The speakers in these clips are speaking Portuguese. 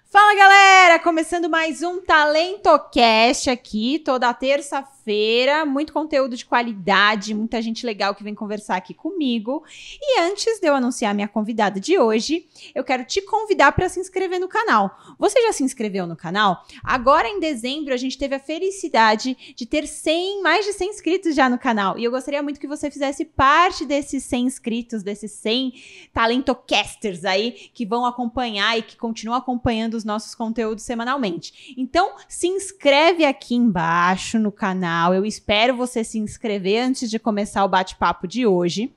Fala, galera! Começando mais um TalentoCast aqui, toda terça-feira. Muito conteúdo de qualidade, muita gente legal que vem conversar aqui comigo. E antes de eu anunciar a minha convidada de hoje, eu quero te convidar para se inscrever no canal. Você já se inscreveu no canal? Agora, em dezembro, a gente teve a felicidade de ter mais de 100 inscritos já no canal. E eu gostaria muito que você fizesse parte desses 100 inscritos, desses 100 TalentoCasters aí, que vão acompanhar e que continuam acompanhando os nossos conteúdos semanalmente. Então, se inscreve aqui embaixo no canal. Eu espero você se inscrever antes de começar o bate-papo de hoje.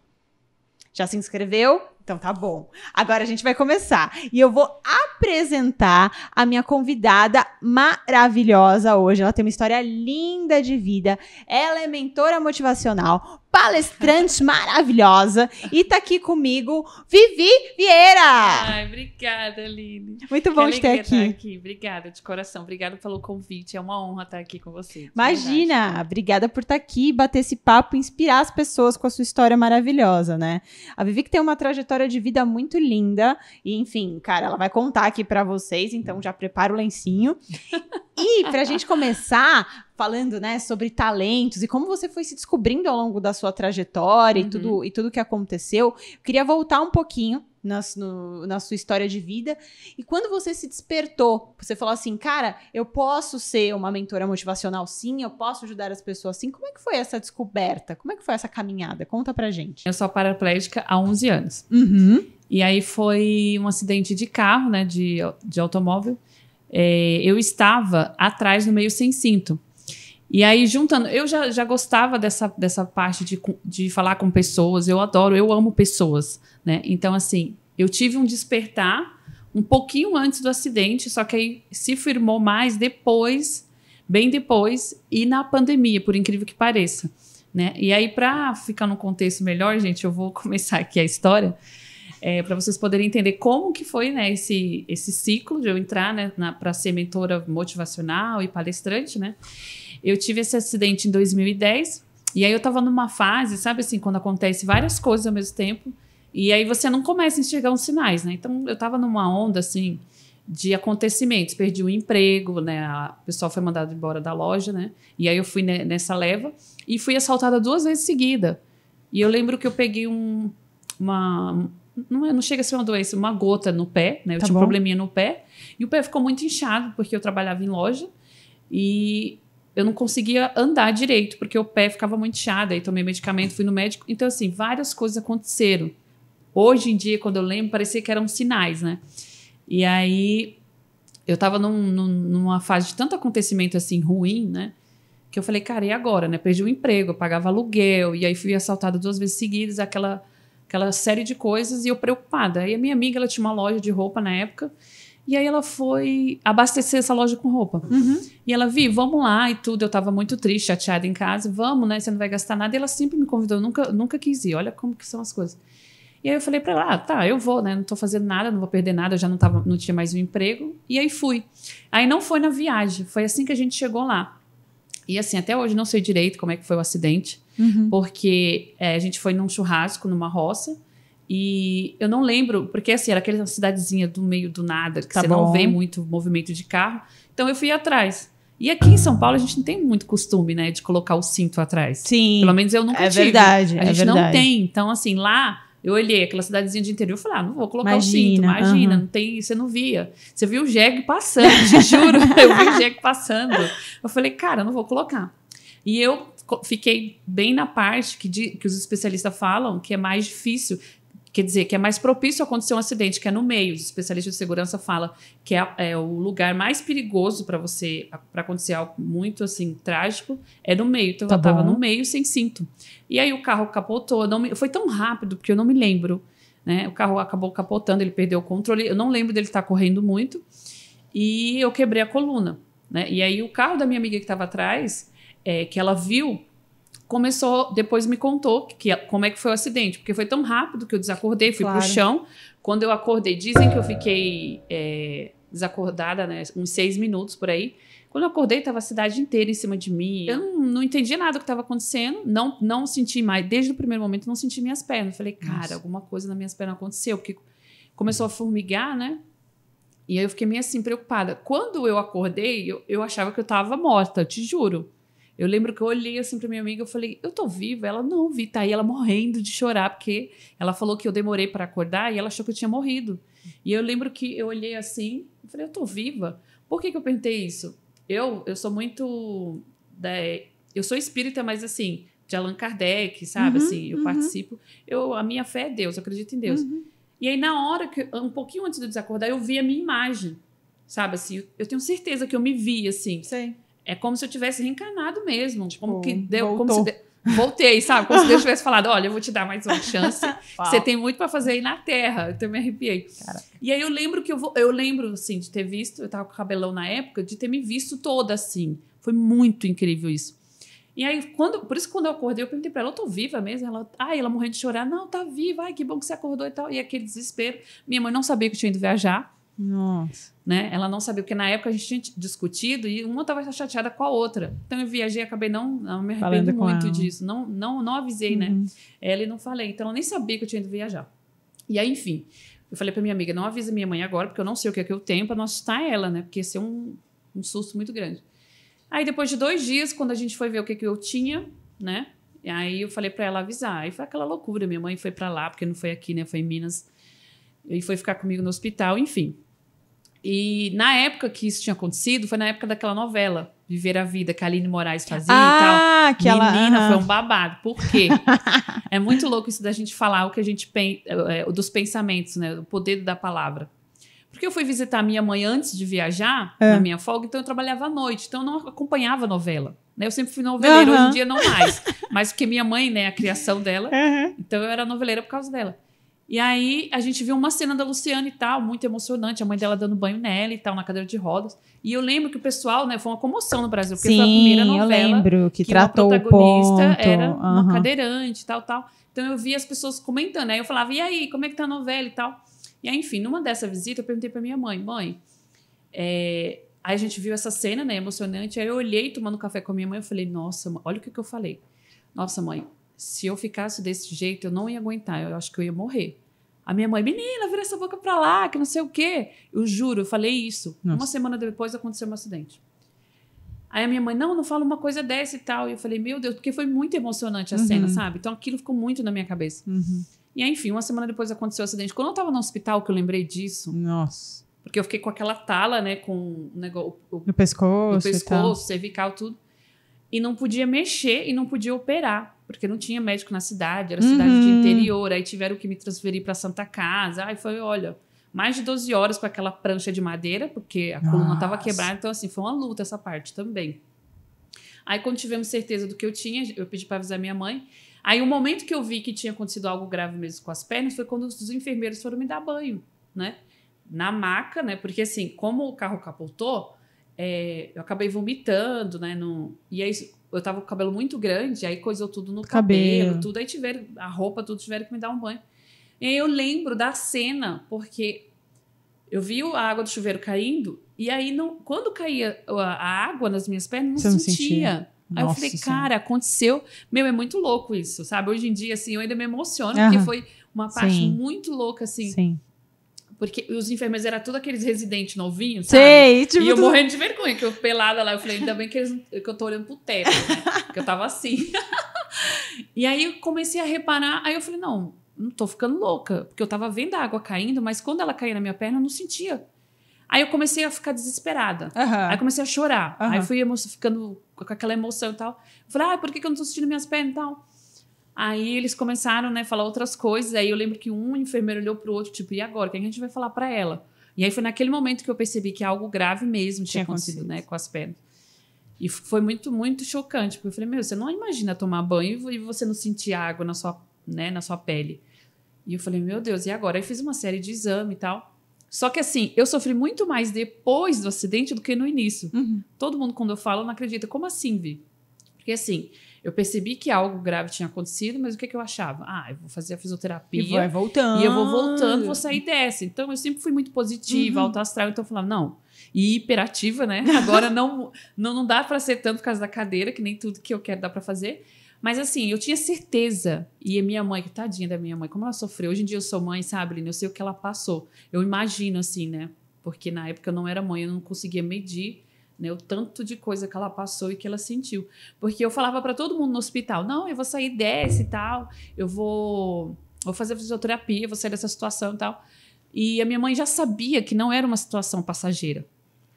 Já se inscreveu? Então tá bom. Agora a gente vai começar. E eu vou apresentar a minha convidada maravilhosa hoje. Ela tem uma história linda de vida. Ela é mentora motivacional, palestrante maravilhosa. E tá aqui comigo, Vivi Vieira. Ai, obrigada, Aline. Muito bom te ter aqui. Obrigada de coração. Obrigada pelo convite. É uma honra estar aqui com você. Imagina. Verdade. Obrigada por estar aqui, bater esse papo e inspirar as pessoas com a sua história maravilhosa, né? A Vivi que tem uma trajetória de vida muito linda. E, enfim, cara, ela vai contar aqui pra vocês. Então, já prepara o lencinho. E pra gente começar falando, né, sobre talentos e como você foi se descobrindo ao longo da sua trajetória e tudo que aconteceu, eu queria voltar um pouquinho na sua história de vida. E quando você se despertou, você falou assim, cara, eu posso ser uma mentora motivacional sim, eu posso ajudar as pessoas sim. Como é que foi essa descoberta? Como é que foi essa caminhada? Conta pra gente. Eu sou paraplégica há 11 anos. E aí foi um acidente de carro, né, de automóvel. Eu estava atrás no meio sem cinto. E aí, juntando, eu já gostava dessa parte de falar com pessoas, eu amo pessoas, né? Então, assim, eu tive um despertar um pouquinho antes do acidente, só que aí se firmou mais depois, bem depois, e na pandemia, por incrível que pareça, né? E aí, para ficar num contexto melhor, gente, eu vou começar aqui a história, para vocês poderem entender como que foi, né, esse ciclo de eu entrar, né, para ser mentora motivacional e palestrante, né? Eu tive esse acidente em 2010, e aí eu tava numa fase, sabe assim, quando acontece várias coisas ao mesmo tempo, e aí você não começa a enxergar os sinais, né? Então, eu tava numa onda, assim, de acontecimentos. Perdi o emprego, né? O pessoal foi mandado embora da loja, né? E aí eu fui nessa leva e fui assaltada 2 vezes seguida. E eu lembro que eu peguei não chega a ser uma doença, uma gota no pé, né? Eu tinha um probleminha no pé, e o pé ficou muito inchado, porque eu trabalhava em loja, e eu não conseguia andar direito, porque o pé ficava muito inchado. Aí tomei medicamento, fui no médico. Então, assim, várias coisas aconteceram. Hoje em dia, quando eu lembro, parecia que eram sinais, né? E aí, eu tava numa fase de tanto acontecimento, assim, ruim, né? Que eu falei, cara, e agora, né? Perdi o emprego, eu pagava aluguel, e aí fui assaltada 2 vezes seguidas, aquela série de coisas, e eu preocupada. Aí a minha amiga, ela tinha uma loja de roupa na época, e aí ela foi abastecer essa loja com roupa. E ela, Vi, vamos lá e tudo. Eu tava muito triste, chateada em casa. Vamos, né? Você não vai gastar nada. E ela sempre me convidou. Eu nunca quis ir. Olha como que são as coisas. E aí eu falei pra ela, tá, eu vou, né? Não tô fazendo nada, não vou perder nada. Eu já não tinha mais um emprego. E aí fui. Aí não foi na viagem. Foi assim que a gente chegou lá. E assim, até hoje não sei direito como é que foi o acidente. Porque a gente foi num churrasco, numa roça. E eu não lembro, porque assim, era aquela cidadezinha do meio do nada, que você não vê muito movimento de carro. Então eu fui atrás. E aqui em São Paulo a gente não tem muito costume, né, de colocar o cinto atrás. Sim. Pelo menos eu nunca tive. Verdade, a gente não tem. Então assim, lá eu olhei aquela cidadezinha de interior e falei, não vou colocar o cinto. Imagina, não tem, você não via. Você viu o jegue passando, te juro. Eu vi o jegue passando. Eu falei, cara, não vou colocar. E eu fiquei bem na parte que os especialistas falam que é mais difícil. Quer dizer, que é mais propício a acontecer um acidente, que é no meio. Os especialistas de segurança falam que é o lugar mais perigoso para acontecer algo muito, assim, trágico, é no meio. Então, eu tava no meio sem cinto. E aí, o carro capotou. Foi tão rápido, porque eu não me lembro, né? O carro acabou capotando, ele perdeu o controle. Eu não lembro dele estar correndo muito. E eu quebrei a coluna, né? E aí, o carro da minha amiga que estava atrás, que ela viu, depois me contou como é que foi o acidente, porque foi tão rápido que eu desacordei, fui pro chão. Quando eu acordei, dizem que eu fiquei desacordada, né, uns 6 minutos por aí. Quando eu acordei, estava a cidade inteira em cima de mim. Eu não entendi nada do que estava acontecendo, não senti mais, desde o primeiro momento, não senti minhas pernas. Falei, cara, alguma coisa nas minhas pernas aconteceu, porque começou a formigar, né? E aí eu fiquei meio assim, preocupada. Quando eu acordei, eu achava que eu tava morta, te juro. Eu lembro que eu olhei assim pra minha amiga, eu falei, eu tô viva? Ela, não, Vi, tá aí ela morrendo de chorar, porque ela falou que eu demorei para acordar e ela achou que eu tinha morrido. E eu lembro que eu olhei assim, eu falei, eu tô viva? Por que eu perguntei isso? Eu sou muito... eu sou espírita, mas assim, de Allan Kardec, sabe? Assim, eu participo. A minha fé é Deus, eu acredito em Deus. E aí, na hora, um pouquinho antes de eu desacordar, eu vi a minha imagem, sabe? Assim, eu tenho certeza que eu me vi, assim. Sei. É como se eu tivesse reencarnado mesmo. Tipo, como que deu, voltou. Voltei, sabe? Como se Deus tivesse falado, olha, eu vou te dar mais uma chance. Você tem muito para fazer aí na Terra. Então, eu me arrepiei. Caraca. E aí, eu lembro que eu lembro, assim, de ter visto, eu tava com o cabelão na época, de ter me visto toda, assim. Foi muito incrível isso. E aí, por isso que quando eu acordei, eu perguntei pra ela, eu tô viva mesmo? Ela morrendo de chorar. Não, tá viva. Ai, que bom que você acordou e tal. E aquele desespero. Minha mãe não sabia que eu tinha ido viajar. Nossa. Né? Ela não sabia, porque na época a gente tinha discutido e uma estava chateada com a outra. Então eu viajei e acabei não me arrependo muito disso. Não avisei, né? Ela e não falei. Então ela nem sabia que eu tinha ido viajar. E aí, enfim, eu falei pra minha amiga, não avisa minha mãe agora, porque eu não sei o que é que eu tenho para não assustar ela, né? Porque ia ser um susto muito grande. Aí depois de 2 dias, quando a gente foi ver o que eu tinha, né? E aí eu falei pra ela avisar. Aí foi aquela loucura. Minha mãe foi pra lá, porque não foi aqui, né? Foi em Minas. E foi ficar comigo no hospital, enfim. E na época que isso tinha acontecido, foi na época daquela novela, Viver a Vida, que a Aline Moraes fazia e tal. Menina, foi um babado. Por quê? É muito louco isso da gente falar o que a gente dos pensamentos, né? O poder da palavra. Porque eu fui visitar a minha mãe antes de viajar, na minha folga, então eu trabalhava à noite, então eu não acompanhava a novela. Né? Eu sempre fui noveleira, hoje em dia não mais. Mas porque minha mãe, né, a criação dela, então eu era noveleira por causa dela. E aí a gente viu uma cena da Luciana e tal, muito emocionante, a mãe dela dando banho nela e tal, na cadeira de rodas. E eu lembro que o pessoal, né, foi uma comoção no Brasil, porque foi a primeira novela eu lembro, que tratou o protagonista era uma cadeirante, tal. Então eu vi as pessoas comentando, aí eu falava, e aí, como é que tá a novela e tal? E aí, enfim, numa dessa visita eu perguntei pra minha mãe, aí a gente viu essa cena, né, emocionante, aí eu olhei tomando café com a minha mãe, eu falei, nossa, olha o que eu falei. Nossa, mãe, se eu ficasse desse jeito, eu não ia aguentar, eu acho que eu ia morrer. A minha mãe, menina, vira essa boca pra lá, que não sei o quê. Eu juro, eu falei isso. Nossa. Uma semana depois aconteceu um acidente. Aí a minha mãe, não fala uma coisa dessa e tal. E eu falei, meu Deus, porque foi muito emocionante a cena, sabe? Então aquilo ficou muito na minha cabeça. E aí, enfim, uma semana depois aconteceu o acidente. Quando eu tava no hospital, que eu lembrei disso. Nossa. Porque eu fiquei com aquela tala, né, com o pescoço, cervical, tudo. E não podia mexer e não podia operar. Porque não tinha médico na cidade, era cidade de interior. Aí tiveram que me transferir para Santa Casa. Aí foi, olha, mais de 12 horas com aquela prancha de madeira, porque a coluna estava quebrada. Então, assim, foi uma luta essa parte também. Aí, quando tivemos certeza do que eu tinha, eu pedi para avisar minha mãe. Aí, o momento que eu vi que tinha acontecido algo grave mesmo com as pernas foi quando os enfermeiros foram me dar banho, né? Na maca, né? Porque, assim, como o carro capotou, eu acabei vomitando, né? E aí, eu tava com o cabelo muito grande, aí coisou tudo no cabelo, tudo. Aí a roupa, tudo, tiveram que me dar um banho. E aí eu lembro da cena, porque eu vi a água do chuveiro caindo, e aí quando caía a água nas minhas pernas, não sentia. Aí eu falei, cara, aconteceu. Meu, é muito louco isso, sabe? Hoje em dia, assim, eu ainda me emociono, porque foi uma parte muito louca, assim. Sim. Porque os enfermeiros eram todos aqueles residentes novinhos, sabe? Tipo, e eu morrendo de vergonha, que eu pelada lá, eu falei, ainda bem que eu tô olhando pro teto, né? Porque eu tava assim. E aí eu comecei a reparar, aí eu falei, não tô ficando louca, porque eu tava vendo a água caindo, mas quando ela caía na minha perna, eu não sentia. Aí eu comecei a ficar desesperada. Aí eu comecei a chorar. Aí eu fui ficando com aquela emoção e tal. Eu falei, por que eu não tô sentindo minhas pernas e tal? Aí eles começaram, né, a falar outras coisas. Aí eu lembro que um enfermeiro olhou pro outro, tipo, e agora? O que a gente vai falar pra ela? E aí foi naquele momento que eu percebi que algo grave mesmo tinha acontecido, né, com as pernas. E foi muito, muito chocante. Porque eu falei, meu, você não imagina tomar banho e você não sentir água na sua pele. E eu falei, meu Deus, e agora? Aí fiz uma série de exame e tal. Só que assim, eu sofri muito mais depois do acidente do que no início. Todo mundo, quando eu falo, não acredita. Como assim, Vi? Porque assim, eu percebi que algo grave tinha acontecido, mas o que eu achava? Eu vou fazer a fisioterapia. E vai voltando. E eu vou voltando, vou sair dessa. Então, eu sempre fui muito positiva, alto astral. Então, eu falava, não. E hiperativa, né? Agora não dá pra ser tanto por causa da cadeira, que nem tudo que eu quero dá pra fazer. Mas assim, eu tinha certeza. E a minha mãe, que tadinha da minha mãe, como ela sofreu. Hoje em dia eu sou mãe, sabe, Aline? Eu sei o que ela passou. Eu imagino, assim, né? porque na época eu não era mãe, eu não conseguia medir, né, o tanto de coisa que ela passou e que ela sentiu. Porque eu falava para todo mundo no hospital, não, eu vou sair dessa e tal, eu vou fazer fisioterapia, vou sair dessa situação e tal. E a minha mãe já sabia que não era uma situação passageira.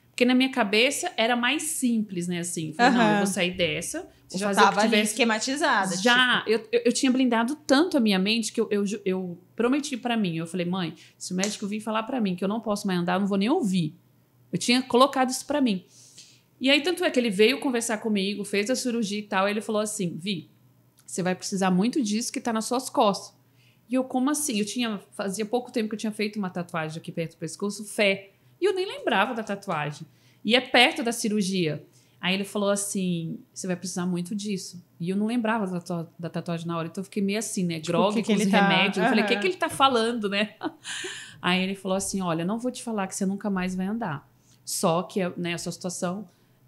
Porque na minha cabeça era mais simples, né? Assim, falei, não, eu vou sair dessa. Você já estava ali esquematizada. Já, tipo. eu tinha blindado tanto a minha mente que eu prometi pra mim. Eu falei, mãe, se o médico vir falar pra mim que eu não posso mais andar, eu não vou nem ouvir. Eu tinha colocado isso pra mim. E aí, tanto é que ele veio conversar comigo, fez a cirurgia e tal, e ele falou assim, Vi, você vai precisar muito disso que tá nas suas costas. E eu, como assim? Fazia pouco tempo que eu tinha feito uma tatuagem aqui perto do pescoço, fé. E eu nem lembrava da tatuagem. E é perto da cirurgia. Aí ele falou assim, você vai precisar muito disso. E eu não lembrava da tatuagem na hora. Então eu fiquei meio assim, né? Tipo, grog com os remédios. Eu falei, o que ele tá falando, né? Aí ele falou assim, olha, não vou te falar que você nunca mais vai andar. Só que, né, a sua situação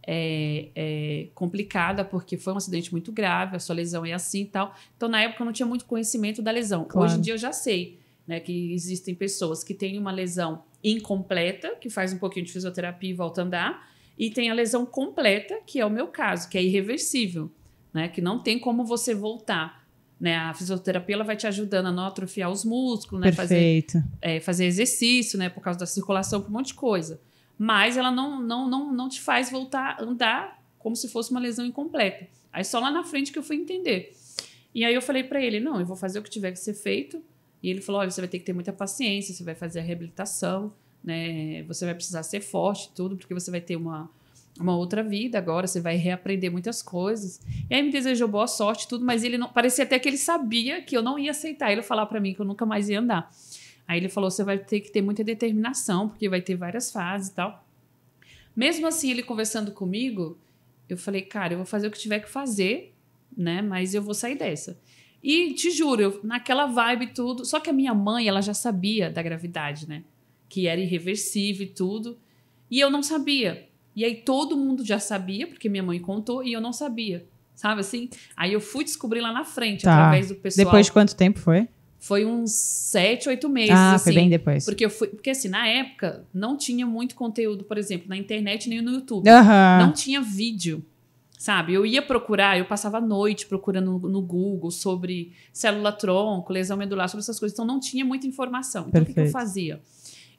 é complicada, porque foi um acidente muito grave, a sua lesão é assim e tal. Então, na época, eu não tinha muito conhecimento da lesão. Claro. Hoje em dia, eu já sei, né, que existem pessoas que têm uma lesão incompleta, que faz um pouquinho de fisioterapia e volta a andar, e tem a lesão completa, que é o meu caso, que é irreversível, né, que não tem como você voltar. Né, a fisioterapia ela vai te ajudando a não atrofiar os músculos, né, fazer exercício, né, por causa da circulação, por um monte de coisa. Mas ela não te faz voltar a andar como se fosse uma lesão incompleta. Aí só lá na frente que eu fui entender. E aí eu falei para ele, não, eu vou fazer o que tiver que ser feito. E ele falou, olha, você vai ter que ter muita paciência, você vai fazer a reabilitação, né? Você vai precisar ser forte, tudo, porque você vai ter uma outra vida agora, você vai reaprender muitas coisas. E aí me desejou boa sorte, tudo, mas ele não, parecia até que ele sabia que eu não ia aceitar ele falar para mim que eu nunca mais ia andar. Aí ele falou, você vai ter que ter muita determinação, porque vai ter várias fases e tal. Mesmo assim, ele conversando comigo, eu falei, cara, eu vou fazer o que tiver que fazer, né? Mas eu vou sair dessa. E te juro, naquela vibe e tudo. Só que a minha mãe, ela já sabia da gravidade, né? Que era irreversível e tudo. E eu não sabia. E aí todo mundo já sabia, porque minha mãe contou, e eu não sabia. Sabe assim? Aí eu fui descobrir lá na frente, através do pessoal. Depois de quanto tempo foi? Foi uns 7, 8 meses. Assim, foi bem depois. Porque assim, na época, não tinha muito conteúdo, por exemplo, na internet nem no YouTube. Não tinha vídeo, sabe? Eu ia procurar, eu passava a noite procurando no Google sobre célula-tronco, lesão medular, sobre essas coisas. Então, não tinha muita informação. Então, o que eu fazia?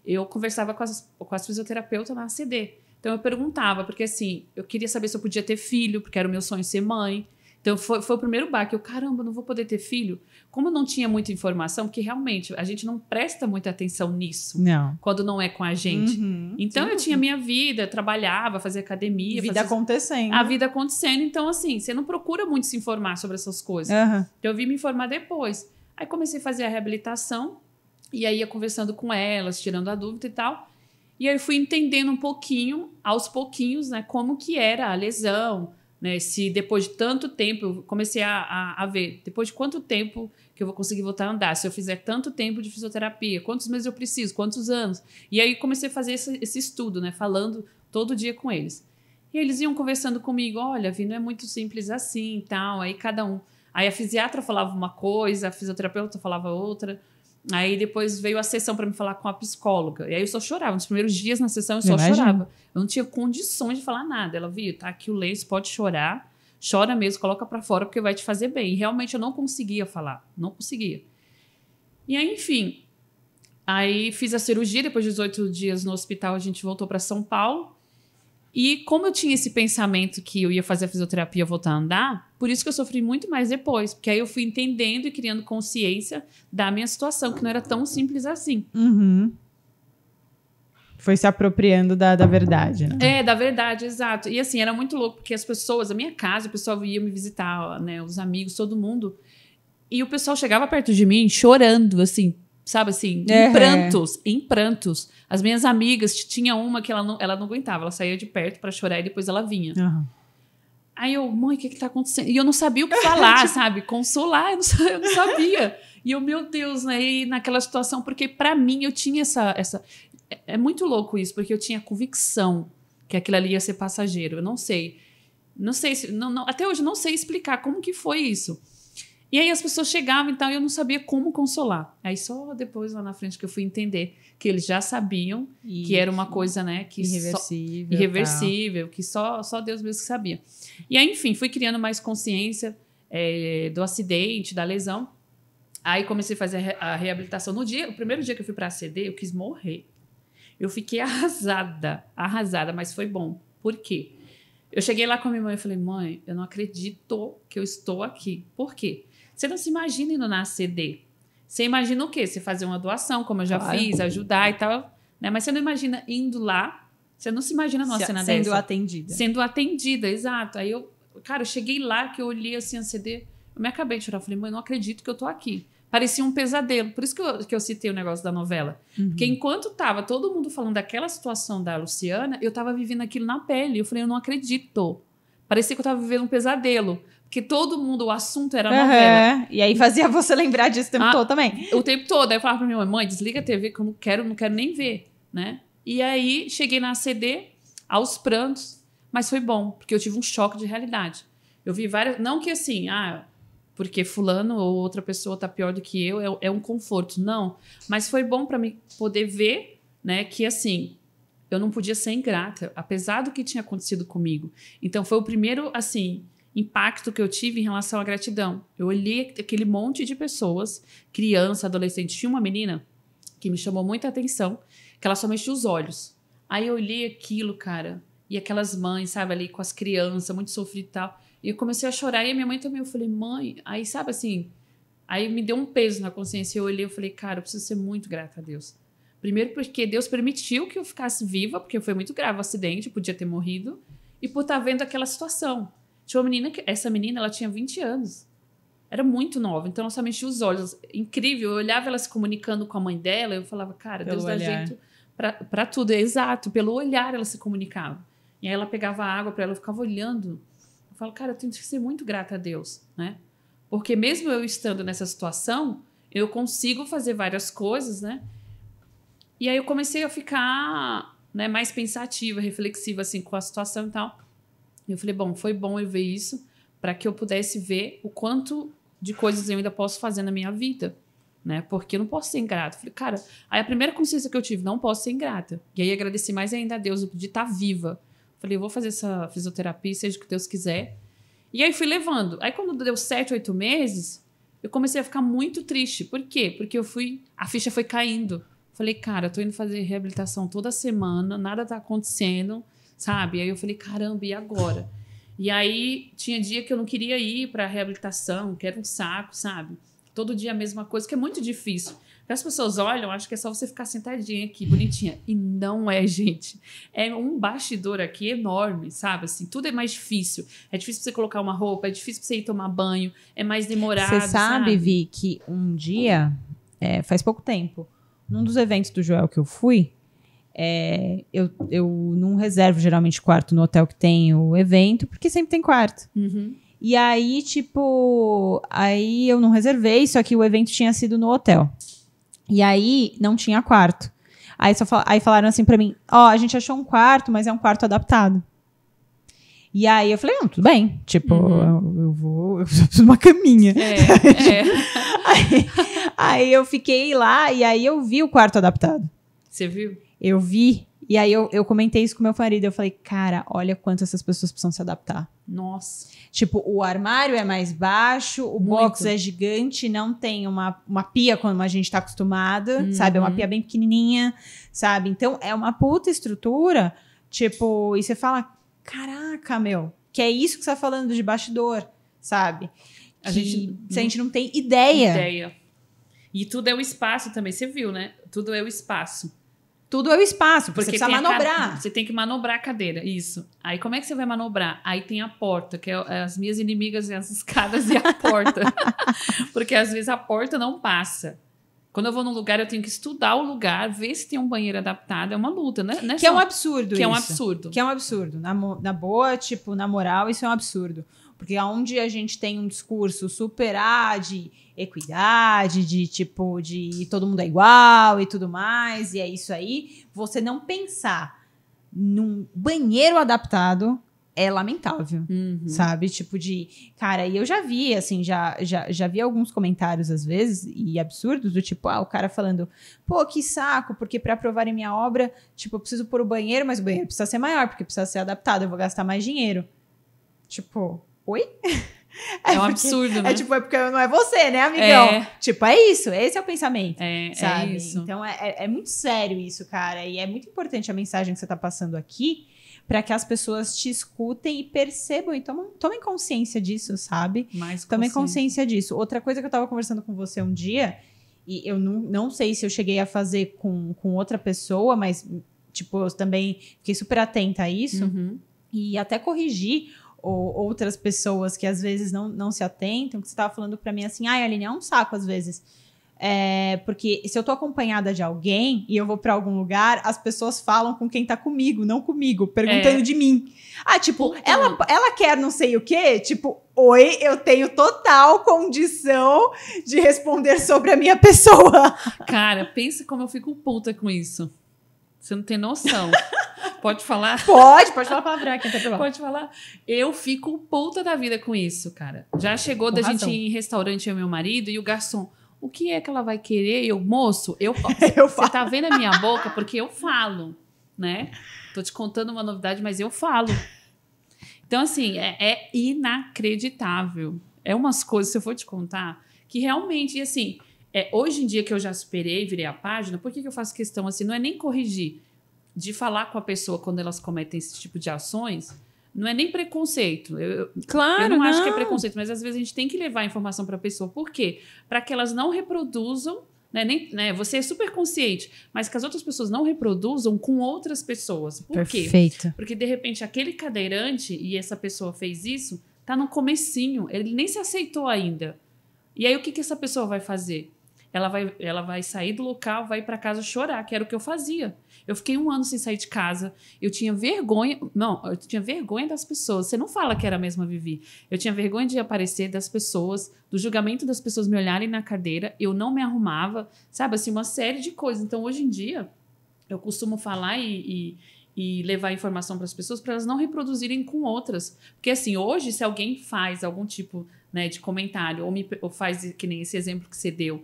Eu conversava com as fisioterapeutas na ACD. Então, eu perguntava, porque assim, eu queria saber se eu podia ter filho, porque era o meu sonho ser mãe. Então, foi o primeiro baque. Caramba, não vou poder ter filho? Como eu não tinha muita informação, porque realmente a gente não presta muita atenção nisso. Não. Quando não é com a gente. Então, eu tinha minha vida, trabalhava, fazia academia. Acontecendo. A vida acontecendo. Então, assim, você não procura muito se informar sobre essas coisas. Então, eu vim me informar depois. Aí, comecei a fazer a reabilitação. E aí, ia conversando com elas, tirando a dúvida e tal. E aí, eu fui entendendo um pouquinho, aos pouquinhos, né, como que era a lesão. Né, se depois de tanto tempo, eu comecei a ver, depois de quanto tempo que eu vou conseguir voltar a andar, se eu fizer tanto tempo de fisioterapia, quantos meses eu preciso, quantos anos. E aí comecei a fazer esse estudo, né, falando todo dia com eles. E eles iam conversando comigo, olha, Vi, não é muito simples assim e tal, aí cada um. Aí a fisiatra falava uma coisa, a fisioterapeuta falava outra. Aí depois veio a sessão para me falar com a psicóloga. E aí eu só chorava. Nos primeiros dias na sessão eu só chorava. Eu não tinha condições de falar nada. Ela, viu, tá aqui o lenço, pode chorar. Chora mesmo, coloca para fora porque vai te fazer bem. E realmente eu não conseguia falar. Não conseguia. E aí, enfim. Aí fiz a cirurgia. Depois de 18 dias no hospital, a gente voltou para São Paulo. E como eu tinha esse pensamento que eu ia fazer a fisioterapia e voltar a andar, por isso que eu sofri muito mais depois. Porque aí eu fui entendendo e criando consciência da minha situação, que não era tão simples assim. Foi se apropriando da verdade, né? Da verdade, exato. E assim, era muito louco, porque as pessoas, a minha casa, o pessoal ia me visitar, né, os amigos, todo mundo. E o pessoal chegava perto de mim chorando, assim, sabe assim, em prantos. As minhas amigas, tinha uma que ela não aguentava, ela saía de perto para chorar e depois ela vinha. Aí eu, mãe, o que tá acontecendo? E eu não sabia o que falar, sabe? Consolar, eu não sabia. E eu, meu Deus, né? E naquela situação, porque para mim eu tinha essa... É muito louco isso, porque eu tinha convicção que aquilo ali ia ser passageiro. Eu não sei. Até hoje eu não sei explicar como que foi isso. E aí as pessoas chegavam e tal, e eu não sabia como consolar. Aí só depois, lá na frente, que eu fui entender que eles já sabiam que era uma coisa, né? Que irreversível, que só Deus mesmo que sabia. E aí, enfim, fui criando mais consciência do acidente, da lesão. Aí comecei a fazer a reabilitação. O primeiro dia que eu fui para ACD, eu quis morrer. Eu fiquei arrasada, mas foi bom. Por quê? Eu cheguei lá com a minha mãe e falei, mãe, eu não acredito que eu estou aqui. Por quê? Você não se imagina indo na ACD. Você imagina o quê? Você fazer uma doação, como eu já fiz, ajudar e tal. Né? Mas você não imagina indo lá. Você não se imagina numa cena dessa. Sendo atendida. Sendo atendida, exato. Aí eu cheguei lá, que eu olhei assim a ACD, eu me acabei de chorar. Eu falei, mãe, não acredito que eu tô aqui. Parecia um pesadelo. Por isso que eu citei o negócio da novela. Porque enquanto tava todo mundo falando daquela situação da Luciana, eu tava vivendo aquilo na pele. Eu falei, eu não acredito. Parecia que eu tava vivendo um pesadelo. Porque todo mundo, o assunto era novela. E aí fazia você lembrar disso o tempo todo também. O tempo todo. Aí eu falava pra minha mãe, desliga a TV que eu não quero nem ver, né? E aí cheguei na ACD, aos prantos, mas foi bom, porque eu tive um choque de realidade. Eu vi várias... Não que assim, porque fulano ou outra pessoa tá pior do que eu, é um conforto. Não. Mas foi bom pra mim poder ver, né, que assim, eu não podia ser ingrata, apesar do que tinha acontecido comigo. Então foi o primeiro, assim, impacto que eu tive em relação à gratidão. Eu olhei aquele monte de pessoas, criança, adolescente. Tinha uma menina que me chamou muita atenção, que ela só mexia os olhos. Aí eu olhei aquilo, cara, e aquelas mães, sabe, ali com as crianças, muito sofrido e tal. E eu comecei a chorar, e a minha mãe também. Eu falei, mãe... Aí, sabe assim... Aí me deu um peso na consciência. Eu olhei e falei, cara, eu preciso ser muito grata a Deus. Primeiro porque Deus permitiu que eu ficasse viva, porque foi muito grave o acidente, podia ter morrido. E por estar vendo aquela situação. Tinha uma menina, essa menina, ela tinha 20 anos. Era muito nova, então ela só mexia os olhos. Incrível, eu olhava ela se comunicando com a mãe dela, eu falava, cara, Deus dá jeito pra tudo. É exato, pelo olhar ela se comunicava. E aí ela pegava água pra ela, eu ficava olhando. Eu falo, cara, eu tenho que ser muito grata a Deus, né? Porque mesmo eu estando nessa situação, eu consigo fazer várias coisas, né? E aí eu comecei a ficar, né, mais pensativa, reflexiva, assim, com a situação e tal. E eu falei, bom, foi bom eu ver isso para que eu pudesse ver o quanto de coisas eu ainda posso fazer na minha vida, né? Porque eu não posso ser ingrata. Eu falei, cara, aí a primeira consciência que eu tive, não posso ser ingrata. E aí agradeci mais ainda a Deus de estar viva. Falei, eu vou fazer essa fisioterapia, seja o que Deus quiser. E aí fui levando. Aí quando deu 7, 8 meses, eu comecei a ficar muito triste. Por quê? Porque a ficha foi caindo. Falei, cara, eu tô indo fazer reabilitação toda semana, nada tá acontecendo, sabe? Aí eu falei, caramba, e agora? E aí tinha dia que eu não queria ir pra reabilitação, que era um saco, sabe? Todo dia a mesma coisa, que é muito difícil. As pessoas olham, acho que é só você ficar sentadinha aqui, bonitinha. E não é, gente. É um bastidor aqui enorme, sabe? Assim, tudo é mais difícil. É difícil você colocar uma roupa, é difícil você ir tomar banho, é mais demorado, Você sabe, Vi, que um dia, faz pouco tempo, num dos eventos do Joel que eu fui, eu não reservo geralmente quarto no hotel que tem o evento, porque sempre tem quarto. Uhum. E aí, tipo, aí eu não reservei, só que o evento tinha sido no hotel. E aí, não tinha quarto. Aí falaram assim pra mim, a gente achou um quarto, mas é um quarto adaptado. E aí eu falei, não, tudo bem. Tipo, eu preciso de uma caminha. Aí eu fiquei lá, e aí eu vi o quarto adaptado. Você viu? Eu vi. E aí eu comentei isso com meu marido. Eu falei, cara, olha quanto essas pessoas precisam se adaptar. Nossa. Tipo, o armário é mais baixo, o box é gigante, não tem uma pia como a gente tá acostumada, sabe? É uma pia bem pequenininha, sabe? Então, é uma puta estrutura, tipo, e você fala, caraca, meu, que é isso que você tá falando de bastidor, sabe? A gente não tem ideia. E tudo é o espaço também, você viu, né? Tudo é o espaço. Tudo é o espaço, porque você precisa manobrar. Você tem que manobrar a cadeira, isso. Aí como é que você vai manobrar? Aí tem a porta, que é as minhas inimigas, as escadas e a porta. Porque às vezes a porta não passa. Quando eu vou num lugar, eu tenho que estudar o lugar, ver se tem um banheiro adaptado. É uma luta, né? Que é um absurdo isso. Que é um absurdo. Que é um absurdo. Na boa, tipo, na moral, isso é um absurdo. Porque onde a gente tem um discurso super de equidade, de todo mundo é igual e tudo mais, e é isso aí, você não pensar num banheiro adaptado é lamentável, sabe? Tipo cara, e eu já vi, assim, já vi alguns comentários, às vezes, e absurdos, do tipo, o cara falando, pô, que saco, porque pra aprovarem minha obra, tipo, eu preciso pôr o banheiro, mas o banheiro precisa ser maior, porque precisa ser adaptado, eu vou gastar mais dinheiro. Tipo, oi? É um absurdo, né? É porque não é você, né, amigão? Tipo, é isso, esse é o pensamento, sabe? É isso. Então, é muito sério isso, cara, e é muito importante a mensagem que você tá passando aqui, para que as pessoas te escutem e percebam e tomem consciência disso, sabe? Tomem consciência disso. Outra coisa que eu tava conversando com você um dia, e eu não sei se eu cheguei a fazer com outra pessoa, mas, tipo, eu também fiquei super atenta a isso, e até corrigi outras pessoas que às vezes não se atentam, que você tava falando para mim assim, Aline, é um saco às vezes. Porque se eu tô acompanhada de alguém e eu vou pra algum lugar, as pessoas falam com quem tá comigo, não comigo, perguntando de mim. Tipo, ela quer não sei o quê? Tipo, oi, eu tenho total condição de responder sobre a minha pessoa. Cara, pensa como eu fico puta com isso. Você não tem noção. Pode falar? Pode falar palavrão aqui, não tem problema. Pode falar. Eu fico puta da vida com isso, cara. Já chegou da gente ir em restaurante, eu e meu marido, e o garçom, o que é que ela vai querer? Eu, moço, você tá vendo a minha boca? Porque eu falo, né? Tô te contando uma novidade, mas eu falo. Então, assim, é inacreditável. É umas coisas, se eu for te contar, que realmente, assim, hoje em dia que eu já superei, virei a página, por que eu faço questão, assim, não é nem corrigir, de falar com a pessoa quando elas cometem esse tipo de ações, não é nem preconceito. Claro, eu não acho que é preconceito, mas às vezes a gente tem que levar a informação para a pessoa. Por quê? Para que elas não reproduzam, né? Você é super consciente, mas que as outras pessoas não reproduzam com outras pessoas. Por quê? Perfeito. Porque, de repente, aquele cadeirante, e essa pessoa fez isso, tá no comecinho, ele nem se aceitou ainda. E aí, o que essa pessoa vai fazer? Ela vai sair do local, vai para casa chorar, que era o que eu fazia. Eu fiquei 1 ano sem sair de casa. Eu tinha vergonha... Não, eu tinha vergonha das pessoas. Você não fala que era a mesma Vivi. Eu tinha vergonha de aparecer das pessoas, do julgamento das pessoas me olharem na cadeira. Eu não me arrumava, sabe? Assim, uma série de coisas. Então, hoje em dia, eu costumo falar e levar informação para as pessoas para elas não reproduzirem com outras. Porque, assim, hoje, se alguém faz algum tipo... né, de comentário, ou faz que nem esse exemplo que você deu,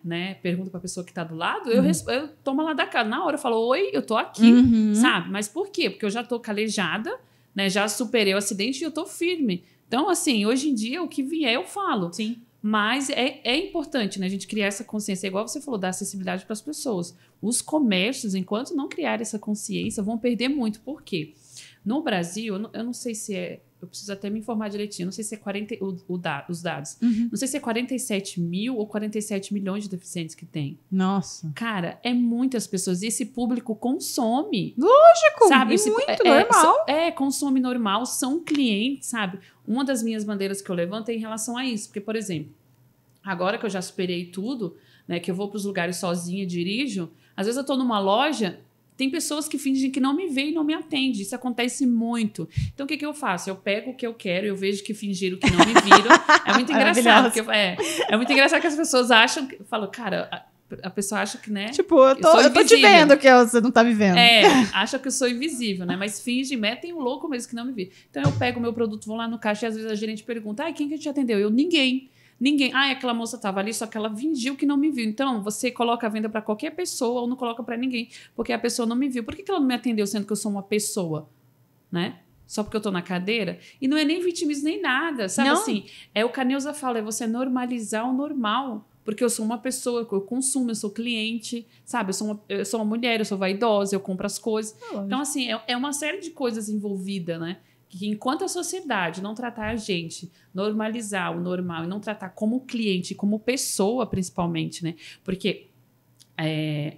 né, pergunta pra pessoa que tá do lado, eu tomo lá da cara, na hora eu falo, oi, eu tô aqui, sabe? Mas por quê? Porque eu já tô calejada, né, já superei o acidente e eu tô firme. Então, assim, hoje em dia, o que vier eu falo. Sim. Mas é importante, né, a gente criar essa consciência, igual você falou, dar acessibilidade para as pessoas. Os comércios, enquanto não criar essa consciência, vão perder muito. Por quê? No Brasil, eu não sei se eu preciso até me informar direitinho, não sei se é os dados. Não sei se é 47 mil ou 47 milhões de deficientes que tem. Nossa. Cara, é muitas pessoas. E esse público consome. Lógico, sabe? Muito normal. Consome normal, são clientes, sabe? Uma das minhas bandeiras que eu levanto é em relação a isso. Porque, por exemplo, agora que eu já superei tudo, né, que eu vou para os lugares sozinha, dirijo, às vezes eu tô numa loja... Tem pessoas que fingem que não me veem e não me atendem. Isso acontece muito. Então, o que eu faço? Eu pego o que eu quero, eu vejo que fingiram que não me viram. É muito engraçado. É muito engraçado que as pessoas acham... Falam, cara, a pessoa acha que, né? Tipo, eu tô te vendo que você não tá me vendo. Acha que eu sou invisível, né? Mas fingem, metem o louco mesmo que não me viram. Então, eu pego o meu produto, vou lá no caixa e às vezes a gerente pergunta, quem que te atendeu? Eu, ninguém. Aquela moça estava ali, só que ela fingiu que não me viu. Então, você coloca a venda para qualquer pessoa ou não coloca para ninguém, porque a pessoa não me viu. Por que ela não me atendeu sendo que eu sou uma pessoa, né? Só porque eu tô na cadeira? E não é nem vitimismo nem nada, sabe? Não. Assim, o que a Neuza fala, é você normalizar o normal. Porque eu sou uma pessoa, eu consumo, eu sou cliente, sabe? Eu sou uma mulher, eu sou vaidosa, eu compro as coisas. Então, assim, é uma série de coisas envolvidas, né? Que enquanto a sociedade não tratar a gente, normalizar o normal e não tratar como cliente, como pessoa principalmente, né? Porque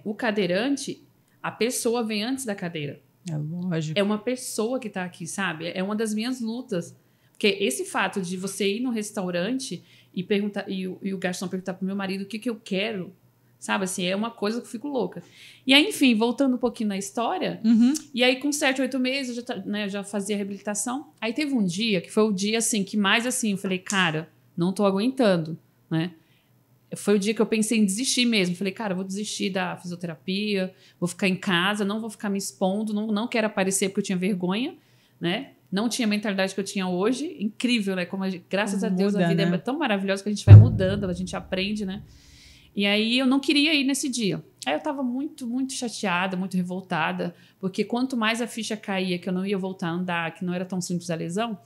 o cadeirante, a pessoa vem antes da cadeira. É lógico. É uma pessoa que tá aqui, sabe? É uma das minhas lutas. Porque esse fato de você ir no restaurante e perguntar, e o garçom perguntar pro meu marido o que eu quero, sabe, assim, é uma coisa que eu fico louca. E aí, enfim, voltando um pouquinho na história, e aí com 7, 8 meses, eu já fazia reabilitação. Aí teve um dia, que foi o dia, assim, que mais, assim, eu falei, cara, não tô aguentando, né? Foi o dia que eu pensei em desistir mesmo. Falei, cara, eu vou desistir da fisioterapia, vou ficar em casa, não vou ficar me expondo, não quero aparecer porque eu tinha vergonha, né? não tinha a mentalidade que eu tinha hoje. Incrível, né? Como graças a Deus Muda, a vida né? é tão maravilhosa que a gente vai mudando, a gente aprende, né? E aí eu não queria ir nesse dia. Aí eu tava muito, muito chateada, muito revoltada, porque quanto mais a ficha caía, que eu não ia voltar a andar, que não era tão simples a lesão.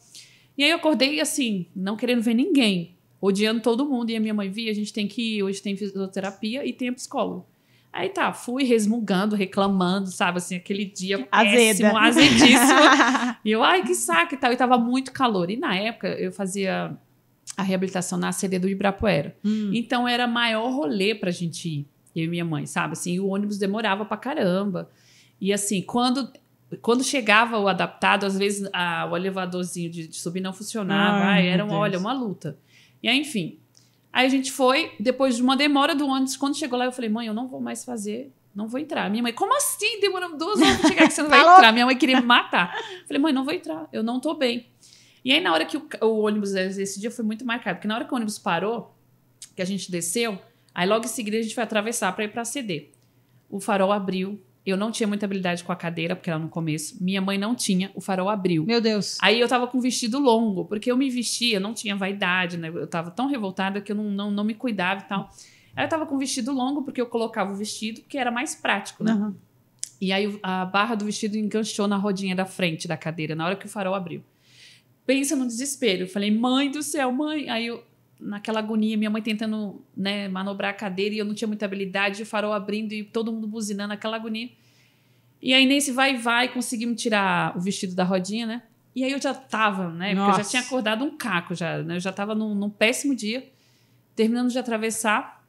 E aí eu acordei assim, não querendo ver ninguém, odiando todo mundo. E a minha mãe via, a gente tem que ir, hoje tem fisioterapia e tem psicólogo. Aí tá, fui resmungando, reclamando, sabe, assim, aquele dia péssimo, azedíssimo. E eu, ai, que saco e tal. E tava muito calor. E na época eu fazia a reabilitação na CD do Ibirapuera. Então era maior rolê pra gente ir, eu e minha mãe, sabe? Assim, o ônibus demorava pra caramba. E assim, quando chegava o adaptado, às vezes o elevadorzinho de subir não funcionava. Era uma luta. E aí, enfim. Aí a gente foi, depois de uma demora do ônibus, quando chegou lá, eu falei, mãe, eu não vou mais fazer, não vou entrar. Minha mãe, como assim? Demoramos 2 horas pra chegar que você não vai entrar. Minha mãe queria me matar. Eu falei, mãe, não vou entrar, eu não tô bem. E aí, na hora que o ônibus, esse dia foi muito marcado, porque na hora que o ônibus parou, que a gente desceu, aí logo em seguida a gente foi atravessar para ir para a CD. O farol abriu, eu não tinha muita habilidade com a cadeira, porque era no começo, minha mãe não tinha, o farol abriu. Meu Deus. Aí eu tava com vestido longo, porque eu me vestia, não tinha vaidade, né? Eu tava tão revoltada que eu não me cuidava e tal. Aí eu tava com vestido longo, porque eu colocava o vestido, que era mais prático, né? Uhum. E aí a barra do vestido enganchou na rodinha da frente da cadeira, na hora que o farol abriu. Pensa no desespero. Eu falei, mãe do céu, mãe. Aí eu, naquela agonia, minha mãe tentando, né, manobrar a cadeira e eu não tinha muita habilidade, o farol abrindo e todo mundo buzinando, aquela agonia. E aí, nesse vai, conseguimos tirar o vestido da rodinha, né? E aí eu já tava, né? Porque eu já tinha acordado um caco, já, né? Eu já tava num péssimo dia, terminando de atravessar.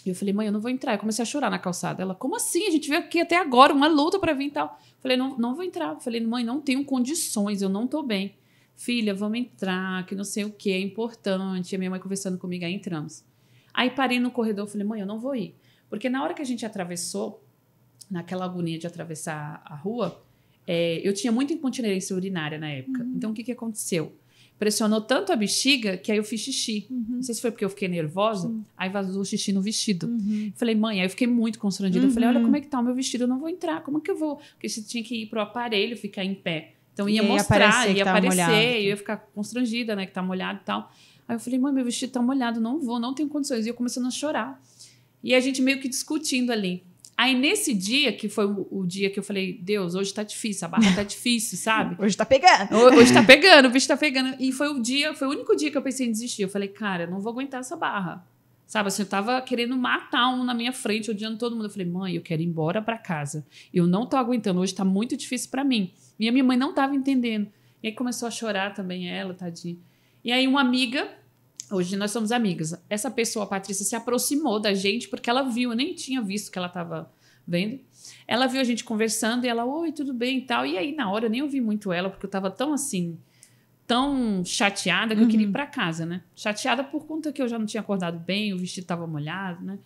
E eu falei, mãe, eu não vou entrar. Eu comecei a chorar na calçada. Ela, como assim? A gente veio aqui até agora, uma luta pra vir e tal. Eu falei, não vou entrar. Eu falei, mãe, não tenho condições, eu não tô bem. Filha, vamos entrar, que não sei o que, é importante. A minha mãe conversando comigo, aí entramos. Aí parei no corredor, falei, mãe, eu não vou ir. Porque na hora que a gente atravessou, naquela agonia de atravessar a rua, eu tinha muita incontinência urinária na época. Então, o que aconteceu? Pressionou tanto a bexiga que aí eu fiz xixi. Não sei se foi porque eu fiquei nervosa, aí vazou o xixi no vestido. Falei, mãe, aí eu fiquei muito constrangida. Eu falei, olha como é que tá o meu vestido, eu não vou entrar, como é que eu vou? Porque você tinha que ir pro aparelho, ficar em pé. Então ia mostrar, ia aparecer, eu ia ficar constrangida, né, que tá molhado e tal. Aí eu falei, mãe, meu vestido tá molhado, não tenho condições. E eu começando a chorar. E a gente meio que discutindo ali. Aí nesse dia, que foi o dia que eu falei, Deus, hoje tá difícil, a barra tá difícil, sabe? Hoje tá pegando. Hoje tá pegando, o bicho tá pegando. E foi o único dia que eu pensei em desistir. Eu falei, cara, não vou aguentar essa barra. Sabe, assim, eu tava querendo matar um na minha frente, odiando todo mundo. Eu falei, mãe, eu quero ir embora pra casa. Eu não tô aguentando, hoje tá muito difícil pra mim. E a minha mãe não tava entendendo. E aí começou a chorar também ela, tadinha. E aí uma amiga, hoje nós somos amigas, essa pessoa, a Patrícia, se aproximou da gente porque ela viu, eu nem tinha visto que ela tava vendo. Ela viu a gente conversando e ela, oi, tudo bem e tal. E aí na hora eu nem ouvi muito ela, porque eu tava tão assim, tão chateada que eu queria ir pra casa, né? Chateada por conta que eu já não tinha acordado bem, o vestido tava molhado, né?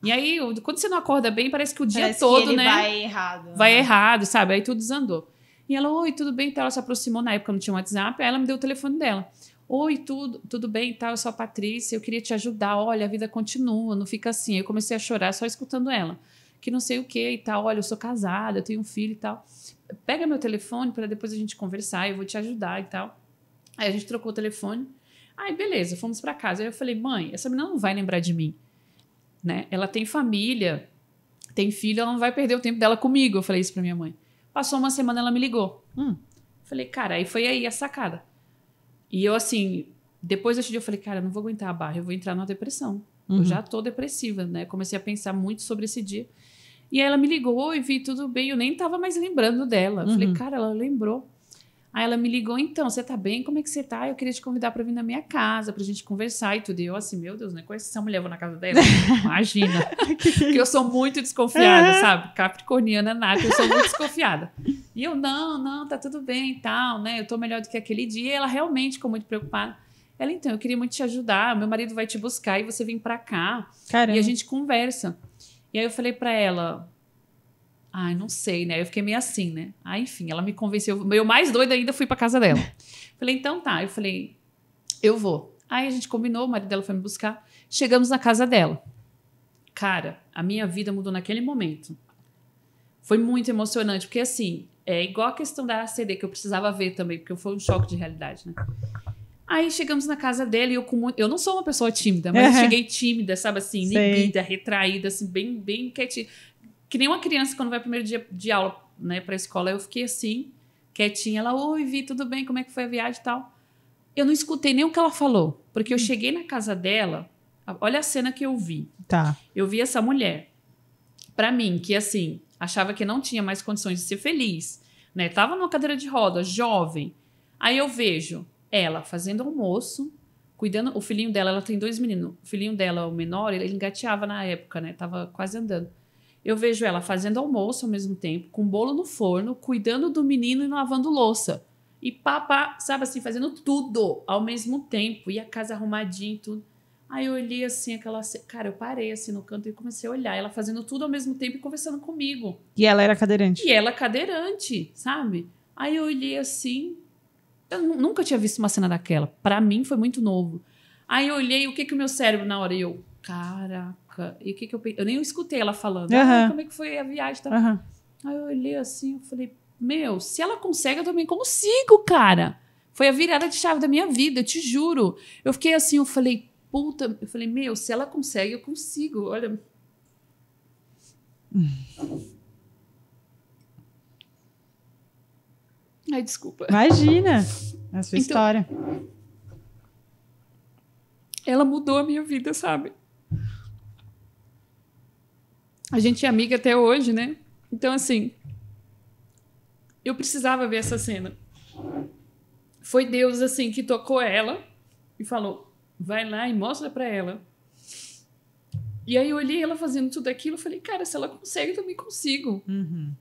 E aí, quando você não acorda bem, parece que o dia todo, que ele né? vai errado. Vai errado, sabe? Aí tudo desandou. E ela, oi, tudo bem? Então, ela se aproximou, na época não tinha WhatsApp, aí ela me deu o telefone dela. Oi, tudo bem? Tal, eu sou a Patrícia, eu queria te ajudar. Olha, a vida continua, não fica assim. Aí eu comecei a chorar só escutando ela. Que não sei o que e tal. Olha, eu sou casada, eu tenho um filho e tal. Pega meu telefone para depois a gente conversar, eu vou te ajudar e tal. Aí a gente trocou o telefone. Aí, beleza, fomos para casa. Aí eu falei, mãe, essa menina não vai lembrar de mim, né? Ela tem família, tem filho, ela não vai perder o tempo dela comigo. Eu falei isso pra minha mãe. Passou uma semana, ela me ligou. Falei, cara, aí foi aí a sacada. E eu, assim, depois desse dia eu falei, cara, eu não vou aguentar a barra, eu vou entrar numa depressão. Eu já tô depressiva, né? Comecei a pensar muito sobre esse dia. E aí ela me ligou, oi, Vi, tudo bem? Eu nem tava mais lembrando dela. Eu falei, cara, ela lembrou. Aí ela me ligou, então, você tá bem? Como é que você tá? Eu queria te convidar pra vir na minha casa, pra gente conversar e tudo. E eu assim, meu Deus, né? Conhece essa mulher, vou na casa dela? Imagina. Porque eu sou muito desconfiada, sabe? Capricorniana nata, eu sou muito desconfiada. E eu, não, tá tudo bem e tal, né? Eu tô melhor do que aquele dia. E ela realmente ficou muito preocupada. Ela, então, eu queria muito te ajudar. Meu marido vai te buscar e você vem pra cá. Caramba. E a gente conversa. E aí eu falei pra ela... Ai, não sei, né? Eu fiquei meio assim, né? Aí, enfim, ela me convenceu. Eu mais doida ainda fui pra casa dela. Falei, então tá. Eu falei, eu vou. Aí a gente combinou, o marido dela foi me buscar. Chegamos na casa dela. Cara, a minha vida mudou naquele momento. Foi muito emocionante, porque assim, É igual a questão da ACD, que eu precisava ver também, porque foi um choque de realidade, né? Aí chegamos na casa dele e eu não sou uma pessoa tímida, mas eu cheguei tímida, sabe assim, inibida, retraída, assim, bem quietinha. Que nem uma criança quando vai primeiro dia de aula, né, pra escola, eu fiquei assim, quietinha. Ela, oi, Vi, tudo bem? Como é que foi a viagem e tal? Eu não escutei nem o que ela falou, porque eu cheguei na casa dela, olha a cena que eu vi. Tá. Eu vi essa mulher, pra mim, que assim, achava que não tinha mais condições de ser feliz, né? Tava numa cadeira de rodas, jovem. Aí eu vejo ela fazendo almoço, cuidando. O filhinho dela, ela tem 2 meninos. O filhinho dela, o menor, ele engateava na época, né? Tava quase andando. Eu vejo ela fazendo almoço ao mesmo tempo, com bolo no forno, cuidando do menino e lavando louça. E papá, sabe assim, fazendo tudo ao mesmo tempo. E a casa arrumadinha e tudo. Aí eu olhei assim, cara, eu parei assim no canto e comecei a olhar. Ela fazendo tudo ao mesmo tempo e conversando comigo. E ela era cadeirante? E ela cadeirante, sabe? Aí eu olhei assim. Eu nunca tinha visto uma cena daquela. Pra mim foi muito novo. Aí eu olhei, o que o meu cérebro na hora? E eu, caraca. E o que eu pensei? Eu nem escutei ela falando. Como é que foi a viagem? Tá? Aí eu olhei assim, eu falei, meu, se ela consegue, eu também consigo, cara. Foi a virada de chave da minha vida, eu te juro. Eu fiquei assim, eu falei, puta. Eu falei, meu, se ela consegue, eu consigo. Olha. Ai, desculpa. Imagina a sua história. Ela mudou a minha vida, sabe? A gente é amiga até hoje, né? Então, assim, eu precisava ver essa cena. Foi Deus, assim, que tocou ela e falou, vai lá e mostra pra ela. E aí eu olhei ela fazendo tudo aquilo e falei, cara, se ela consegue, eu também consigo. Uhum.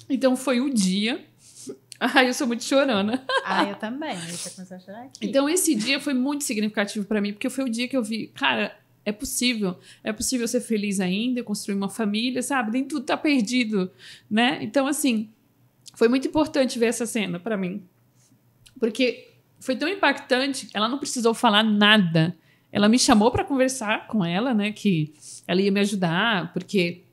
Então, foi o dia... Ai, eu sou muito chorona. Eu também. Deixa eu começar a chorar aqui. Então, esse dia foi muito significativo pra mim, porque foi o dia que eu vi, cara, é possível ser feliz ainda, construir uma família, sabe? Nem tudo tá perdido, né? Então, assim, foi muito importante ver essa cena pra mim. Porque foi tão impactante, ela não precisou falar nada. Ela me chamou pra conversar com ela, né? Que ela ia me ajudar, porque...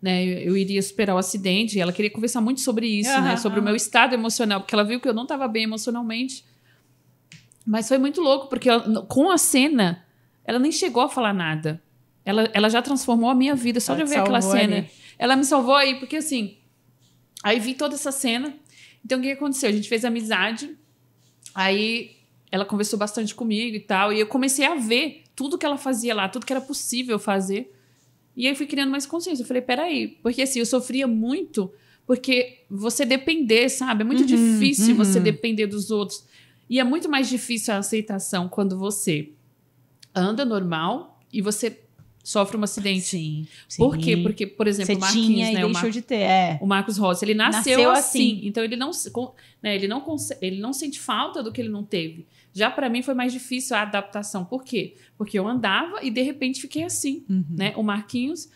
né, eu iria superar o acidente, e ela queria conversar muito sobre isso, né, sobre o meu estado emocional, porque ela viu que eu não estava bem emocionalmente. Mas foi muito louco, porque com a cena, ela nem chegou a falar nada. Ela já transformou a minha vida, só de eu ver aquela cena. Ali. Ela me salvou aí, porque assim, aí vi toda essa cena. Então, o que aconteceu? A gente fez amizade, aí ela conversou bastante comigo e tal, e eu comecei a ver tudo que ela fazia lá, tudo que era possível fazer. E aí eu fui criando mais consciência. Eu falei, peraí. Porque assim, eu sofria muito. Porque você depender, sabe? É muito difícil você depender dos outros. E é muito mais difícil a aceitação quando você anda normal e você sofre um acidente. Sim. Por quê? Porque, por exemplo, você o Marquinhos, tinha e né? deixou de ter. O Marcos Rossi, ele nasceu assim. Então, ele não sente falta do que ele não teve. Já para mim foi mais difícil a adaptação. Por quê? Porque eu andava e de repente fiquei assim, né? O Marquinhos,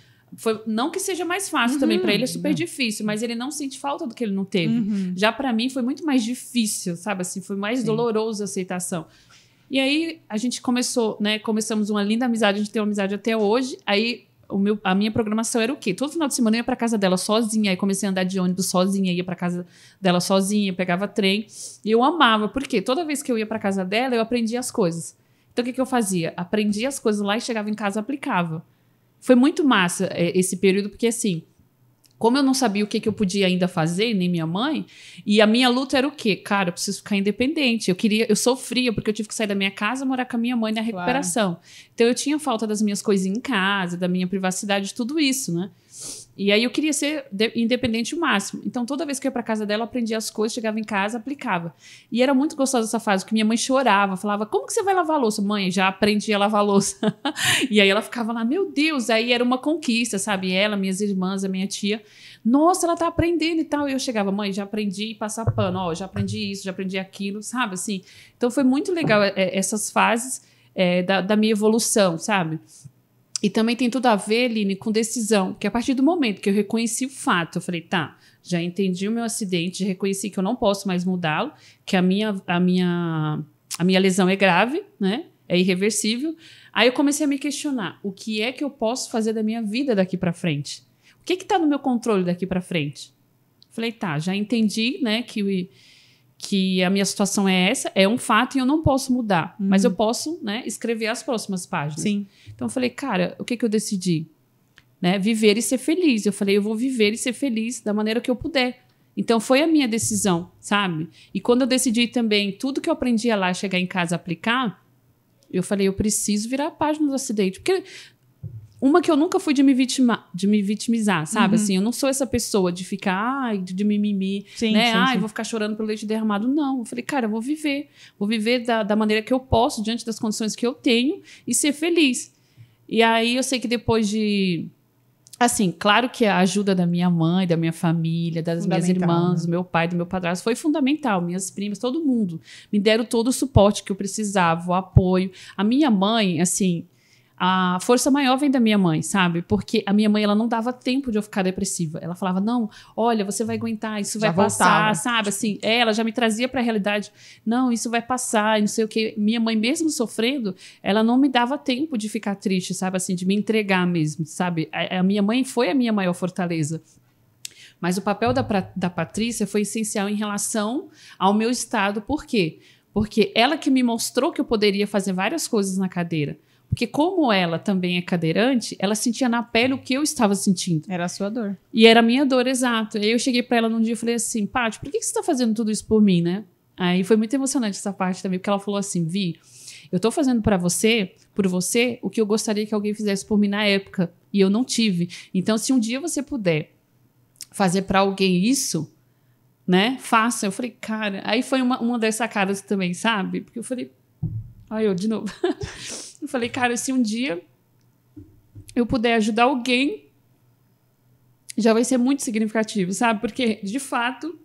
não que seja mais fácil também, para ele é super difícil, mas ele não sente falta do que ele não teve. Já para mim foi muito mais difícil, sabe? Assim, foi mais doloroso a aceitação. E aí a gente começou, né? Começamos uma linda amizade, a gente tem uma amizade até hoje. Aí a minha programação era o quê? Todo final de semana eu ia pra casa dela sozinha. Aí comecei a andar de ônibus sozinha, ia pra casa dela sozinha, pegava trem. E eu amava, porque toda vez que eu ia pra casa dela, eu aprendia as coisas. Então o que eu fazia? Aprendia as coisas lá e chegava em casa e aplicava. Foi muito massa esse período, porque assim, como eu não sabia o que eu podia ainda fazer, nem minha mãe, e a minha luta era o quê? Cara, eu preciso ficar independente. Eu sofria, porque eu tive que sair da minha casa e morar com a minha mãe na recuperação. Claro. Então eu tinha falta das minhas coisinhas em casa, da minha privacidade, tudo isso, né? E aí eu queria ser independente o máximo. Então toda vez que eu ia pra casa dela, eu aprendia as coisas, chegava em casa, aplicava. E era muito gostosa essa fase, porque minha mãe chorava, falava, como que você vai lavar a louça? Mãe, já aprendi a lavar a louça. E aí ela ficava lá, meu Deus, aí era uma conquista, sabe? Ela, minhas irmãs, a minha tia, nossa, ela tá aprendendo e tal. E eu chegava, mãe, já aprendi a passar pano, ó, já aprendi isso, já aprendi aquilo, sabe? Assim, então foi muito legal essas fases da minha evolução, sabe? E também tem tudo a ver, Line, com decisão. Que a partir do momento que eu reconheci o fato, eu falei, tá, já entendi o meu acidente, já reconheci que eu não posso mais mudá-lo, que a minha lesão é grave, né? É irreversível. Aí eu comecei a me questionar, o que é que eu posso fazer da minha vida daqui pra frente? O que tá no meu controle daqui pra frente? Falei, tá, já entendi, né, que a minha situação é essa, é um fato e eu não posso mudar. Mas eu posso, né, escrever as próximas páginas. Sim. Então eu falei, cara, o que eu decidi? Né, viver e ser feliz. Eu falei, eu vou viver e ser feliz da maneira que eu puder. Então foi a minha decisão, sabe? E quando eu decidi também, tudo que eu aprendia lá, chegar em casa aplicar, eu falei, eu preciso virar a página do acidente. Porque uma que eu nunca fui de me vitimizar, sabe? Assim, eu não sou essa pessoa de ficar, de mimimi, sim, né? sim, sim. Vou ficar chorando pelo leite derramado. Não, eu falei, cara, eu vou viver. Vou viver da maneira que eu posso, diante das condições que eu tenho e ser feliz. E aí eu sei que depois de... Assim, claro que a ajuda da minha mãe, da minha família, das minhas irmãs, do meu pai, do meu padrasto, foi fundamental. Minhas primas, todo mundo me deram todo o suporte que eu precisava, o apoio. A minha mãe, assim, a força maior vem da minha mãe, sabe? Porque a minha mãe, ela não dava tempo de eu ficar depressiva. Ela falava, não, olha, você vai aguentar, isso vai passar, sabe? Assim, ela já me trazia para a realidade. Não, isso vai passar, não sei o quê. Minha mãe, mesmo sofrendo, ela não me dava tempo de ficar triste, sabe? Assim, de me entregar mesmo, sabe? A minha mãe foi a minha maior fortaleza. Mas o papel da Patrícia foi essencial em relação ao meu estado. Por quê? Porque ela que me mostrou que eu poderia fazer várias coisas na cadeira. Porque como ela também é cadeirante, ela sentia na pele o que eu estava sentindo. Era a sua dor. E era a minha dor, exato. Aí eu cheguei pra ela num dia e falei assim, Paty, por que você tá fazendo tudo isso por mim, né? Aí foi muito emocionante essa parte também, porque ela falou assim, Vi, eu tô fazendo por você, o que eu gostaria que alguém fizesse por mim na época. E eu não tive. Então, se um dia você puder fazer pra alguém isso, né, faça. Eu falei, cara... Aí foi uma das sacadas também, sabe? Porque eu falei... Ai, eu de novo... Eu falei, cara, se um dia eu puder ajudar alguém, já vai ser muito significativo, sabe? Porque, de fato,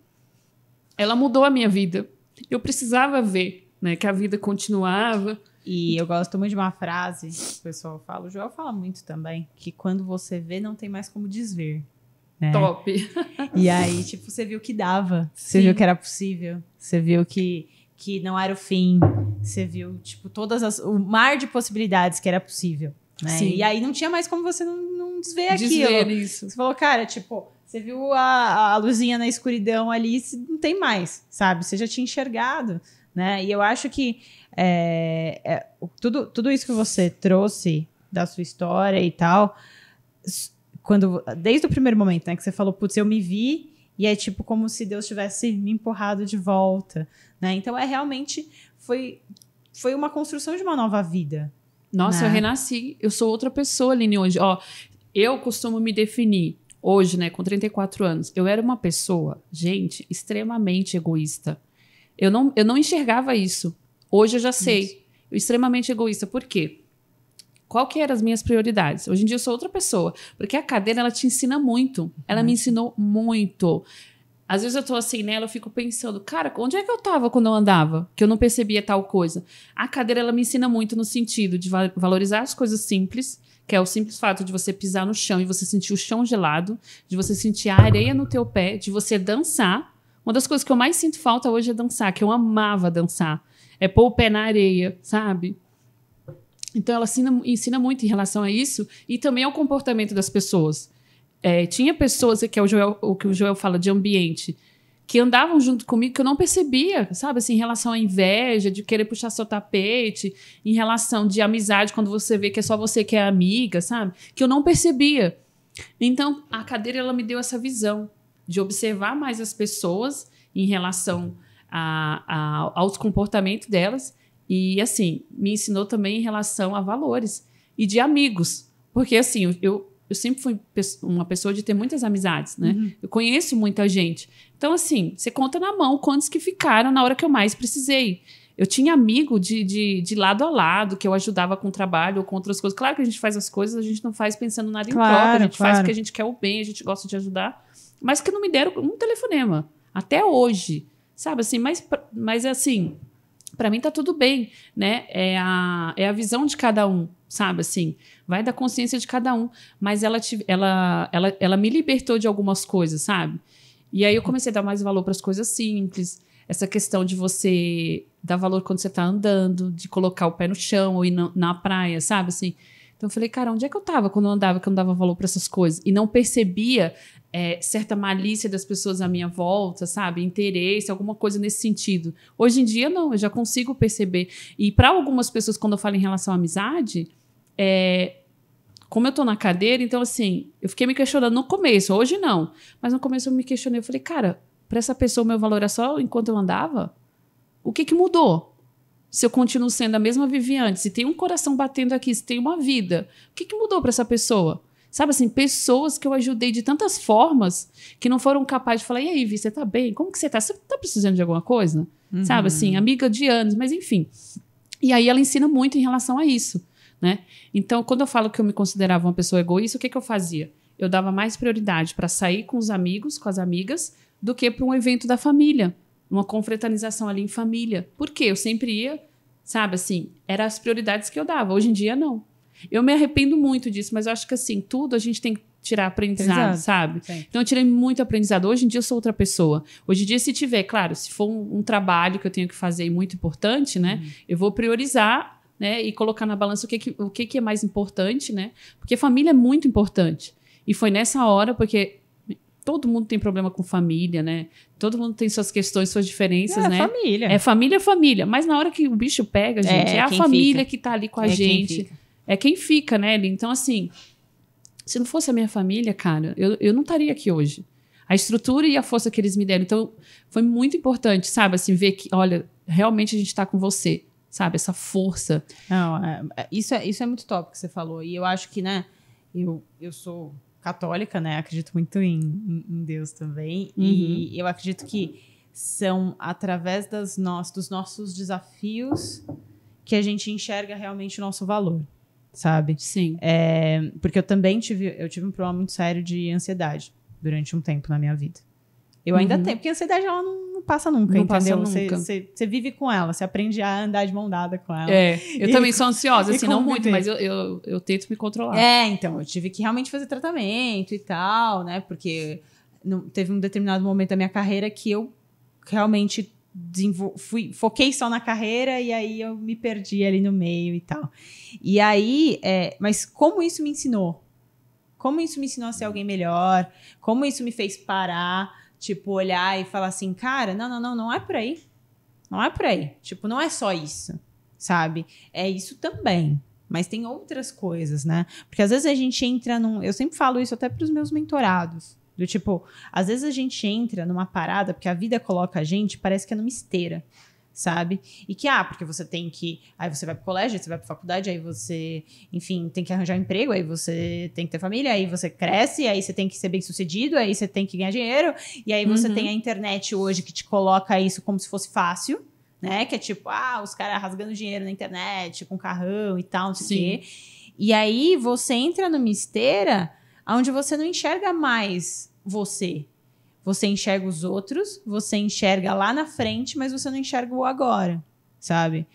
ela mudou a minha vida. Eu precisava ver, né, que a vida continuava. E eu gosto muito de uma frase que o pessoal fala, o Joel fala muito também, que quando você vê, não tem mais como desver. Né? Top. E aí, tipo, você viu que dava. Você viu que era possível. Você viu que não era o fim. Você viu, tipo, o mar de possibilidades que era possível. Né? Sim. E aí não tinha mais como você não desver aquilo. Desver isso. Você falou, cara, tipo, você viu a luzinha na escuridão ali, não tem mais, sabe? Você já tinha enxergado, né? E eu acho que tudo isso que você trouxe da sua história e tal, desde o primeiro momento, né? Que você falou, putz, eu me vi, e é tipo como se Deus tivesse me empurrado de volta, né? Então, realmente foi uma construção de uma nova vida. Nossa, né? Eu renasci. Eu sou outra pessoa, Aline, hoje. Ó, eu costumo me definir hoje, né, com 34 anos. Eu era uma pessoa, gente, extremamente egoísta. Eu não enxergava isso. Hoje eu já sei. Eu extremamente egoísta. Por quê? Qual que eram as minhas prioridades? Hoje em dia eu sou outra pessoa. Porque a cadeira, ela te ensina muito. Ela me ensinou muito. Às vezes eu tô assim nela, eu fico pensando, cara, onde é que eu tava quando eu andava? Que eu não percebia tal coisa. A cadeira, ela me ensina muito no sentido de valorizar as coisas simples, que é o simples fato de você pisar no chão e você sentir o chão gelado, de você sentir a areia no teu pé, de você dançar. Uma das coisas que eu mais sinto falta hoje é dançar, que eu amava dançar. É pôr o pé na areia, sabe? Então, ela ensina muito em relação a isso e também ao comportamento das pessoas. Tinha pessoas, que é o que o Joel fala de ambiente, que andavam junto comigo que eu não percebia, sabe? Assim, em relação à inveja, de querer puxar seu tapete, em relação de amizade, quando você vê que é só você que é amiga, sabe? Que eu não percebia. Então, a cadeira, ela me deu essa visão de observar mais as pessoas em relação aos comportamentos delas e, assim, me ensinou também em relação a valores e de amigos. Porque, assim, eu sempre fui uma pessoa de ter muitas amizades, né? Uhum. Eu conheço muita gente. Então, assim, você conta na mão quantos que ficaram na hora que eu mais precisei. Eu tinha amigo de lado a lado, que eu ajudava com o trabalho ou com outras coisas. Claro que a gente faz as coisas, a gente não faz pensando nada em troca. A gente faz porque a gente quer o bem, a gente gosta de ajudar. Mas que não me deram um telefonema. Até hoje. Sabe, assim, mas assim, pra mim tá tudo bem, né? É a visão de cada um, sabe, assim, vai da consciência de cada um, mas ela me libertou de algumas coisas, sabe? E aí eu comecei a dar mais valor para as coisas simples, essa questão de você dar valor quando você tá andando, de colocar o pé no chão ou ir na praia, sabe, assim. Então eu falei, cara, onde é que eu tava quando eu andava, que eu não dava valor para essas coisas? E não percebia certa malícia das pessoas à minha volta, sabe? Interesse, alguma coisa nesse sentido. Hoje em dia, não, eu já consigo perceber. E para algumas pessoas, quando eu falo em relação à amizade, como eu tô na cadeira, então, assim, eu fiquei me questionando no começo, hoje não. Mas no começo eu me questionei, eu falei, cara, para essa pessoa o meu valor é só enquanto eu andava? O que mudou? Se eu continuo sendo a mesma Viviane, se tem um coração batendo aqui, se tem uma vida, o que mudou para essa pessoa? Sabe assim, pessoas que eu ajudei de tantas formas que não foram capazes de falar, e aí, Vi, você tá bem? Como que você tá? Você tá precisando de alguma coisa? Uhum. Sabe assim, amiga de anos, mas enfim. E aí ela ensina muito em relação a isso, né? Então, quando eu falo que eu me considerava uma pessoa egoísta, o que eu fazia? Eu dava mais prioridade para sair com os amigos, com as amigas, do que para um evento da família, uma confraternização ali em família. Por quê? Eu sempre ia, sabe assim, eram as prioridades que eu dava. Hoje em dia, não. Eu me arrependo muito disso, mas eu acho que assim, tudo a gente tem que tirar aprendizado, sabe? Sim. Então eu tirei muito aprendizado. Hoje em dia eu sou outra pessoa. Hoje em dia, se tiver, claro, se for um trabalho que eu tenho que fazer muito importante, né? Eu vou priorizar, né? E colocar na balança o que é mais importante, né? Porque família é muito importante. E foi nessa hora, porque todo mundo tem problema com família, né? Todo mundo tem suas questões, suas diferenças, né? Família. É família. Mas na hora que o bicho pega, gente, é a família fica. Que tá ali com a gente. É quem fica, né? Então, assim, se não fosse a minha família, cara, eu não estaria aqui hoje. A estrutura e a força que eles me deram. Então, foi muito importante, sabe? Assim, ver que, olha, realmente a gente tá com você, sabe? Essa força. Não, isso é muito top que você falou. E eu acho que, né, eu sou católica, né? Acredito muito em Deus também. Uhum. E eu acredito que são através dos nossos desafios que a gente enxerga realmente o nosso valor. Sabe? Sim. Porque eu também tive um problema muito sério de ansiedade durante um tempo na minha vida. Eu ainda tenho, porque a ansiedade ela não passa nunca, não entendeu? Você vive com ela, você aprende a andar de mão dada com ela. Eu também sou ansiosa, assim, não muito, mas eu tento me controlar. Então, eu tive que realmente fazer tratamento e tal, né? Porque teve um determinado momento da minha carreira que eu realmente foquei só na carreira e aí eu me perdi ali no meio e tal. E aí, mas como isso me ensinou? Como isso me ensinou a ser alguém melhor? Como isso me fez parar, tipo, olhar e falar assim, cara, não é por aí. Não é por aí. Tipo, não é só isso, sabe? É isso também. Mas tem outras coisas, né? Porque às vezes a gente entra eu sempre falo isso até para os meus mentorados. Do tipo, às vezes a gente entra numa parada, porque a vida coloca a gente, parece que é numa esteira, sabe? E que, porque você tem que... Aí você vai pro colégio, aí você vai pra faculdade, aí você, enfim, tem que arranjar um emprego, aí você tem que ter família, aí você cresce, aí você tem que ser bem-sucedido, aí você tem que ganhar dinheiro, e aí você tem a internet hoje que te coloca isso como se fosse fácil, né? Que é tipo, os caras rasgando dinheiro na internet, com carrão e tal, não sei o quê. E aí você entra numa esteira onde você não enxerga mais você. Você enxerga os outros, você enxerga lá na frente, mas você não enxerga o agora, sabe?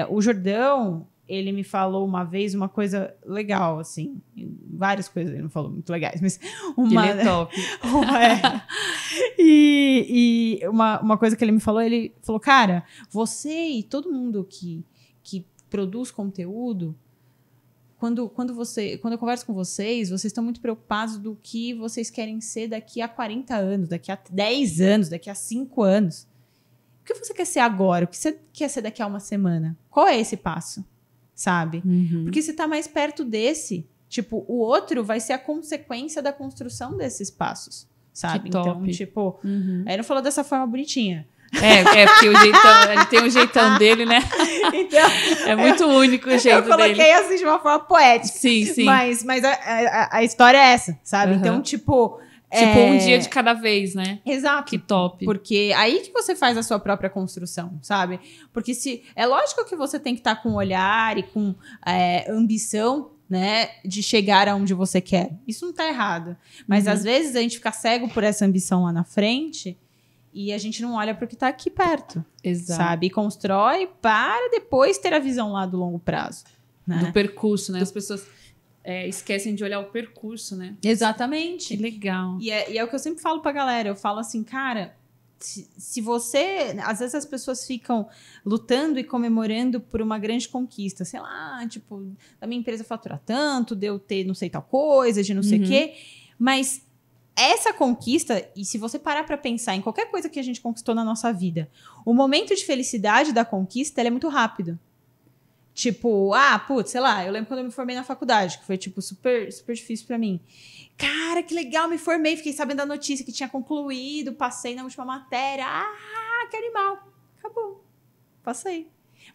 O Jordão, ele me falou uma vez uma coisa legal, assim. Várias coisas ele me falou muito legais, mas uma... Ele é top. E uma coisa que ele me falou, ele falou, cara, você e todo mundo que produz conteúdo, quando eu converso com vocês estão muito preocupados do que vocês querem ser daqui a 40 anos, daqui a 10 anos, daqui a 5 anos. O que você quer ser agora? O que você quer ser daqui a uma semana? Qual é esse passo? Sabe? Porque você tá mais perto desse, tipo, o outro vai ser a consequência da construção desses passos, sabe? Então, tipo, aí não falou dessa forma bonitinha. Porque o jeitão, ele tem um jeitão dele, né? Então, é muito único o jeito dele. Eu coloquei assim de uma forma poética. Sim. Mas a história é essa, sabe? Então, tipo... um dia de cada vez, né? Exato. Que top. Porque aí que você faz a sua própria construção, sabe? Porque é lógico que você tem que estar com olhar e com ambição, né? De chegar aonde você quer. Isso não tá errado. Mas às vezes a gente fica cego por essa ambição lá na frente... E a gente não olha para o que está aqui perto. Exato. Sabe? E constrói para depois ter a visão lá do longo prazo. Né? Do percurso, né? As pessoas esquecem de olhar o percurso, né? Exatamente. Que legal. E é o que eu sempre falo pra galera. Eu falo assim, cara, se você... Às vezes as pessoas ficam lutando e comemorando por uma grande conquista. Sei lá, tipo, da minha empresa faturar tanto, de eu ter não sei tal coisa, de não sei o quê. Mas... essa conquista, e se você parar pra pensar em qualquer coisa que a gente conquistou na nossa vida, o momento de felicidade da conquista, ele é muito rápido. Tipo, sei lá, eu lembro quando eu me formei na faculdade, que foi, tipo, super, super difícil pra mim. Cara, que legal, me formei, fiquei sabendo da notícia que tinha concluído, passei na última matéria. Que animal. Acabou. Passei.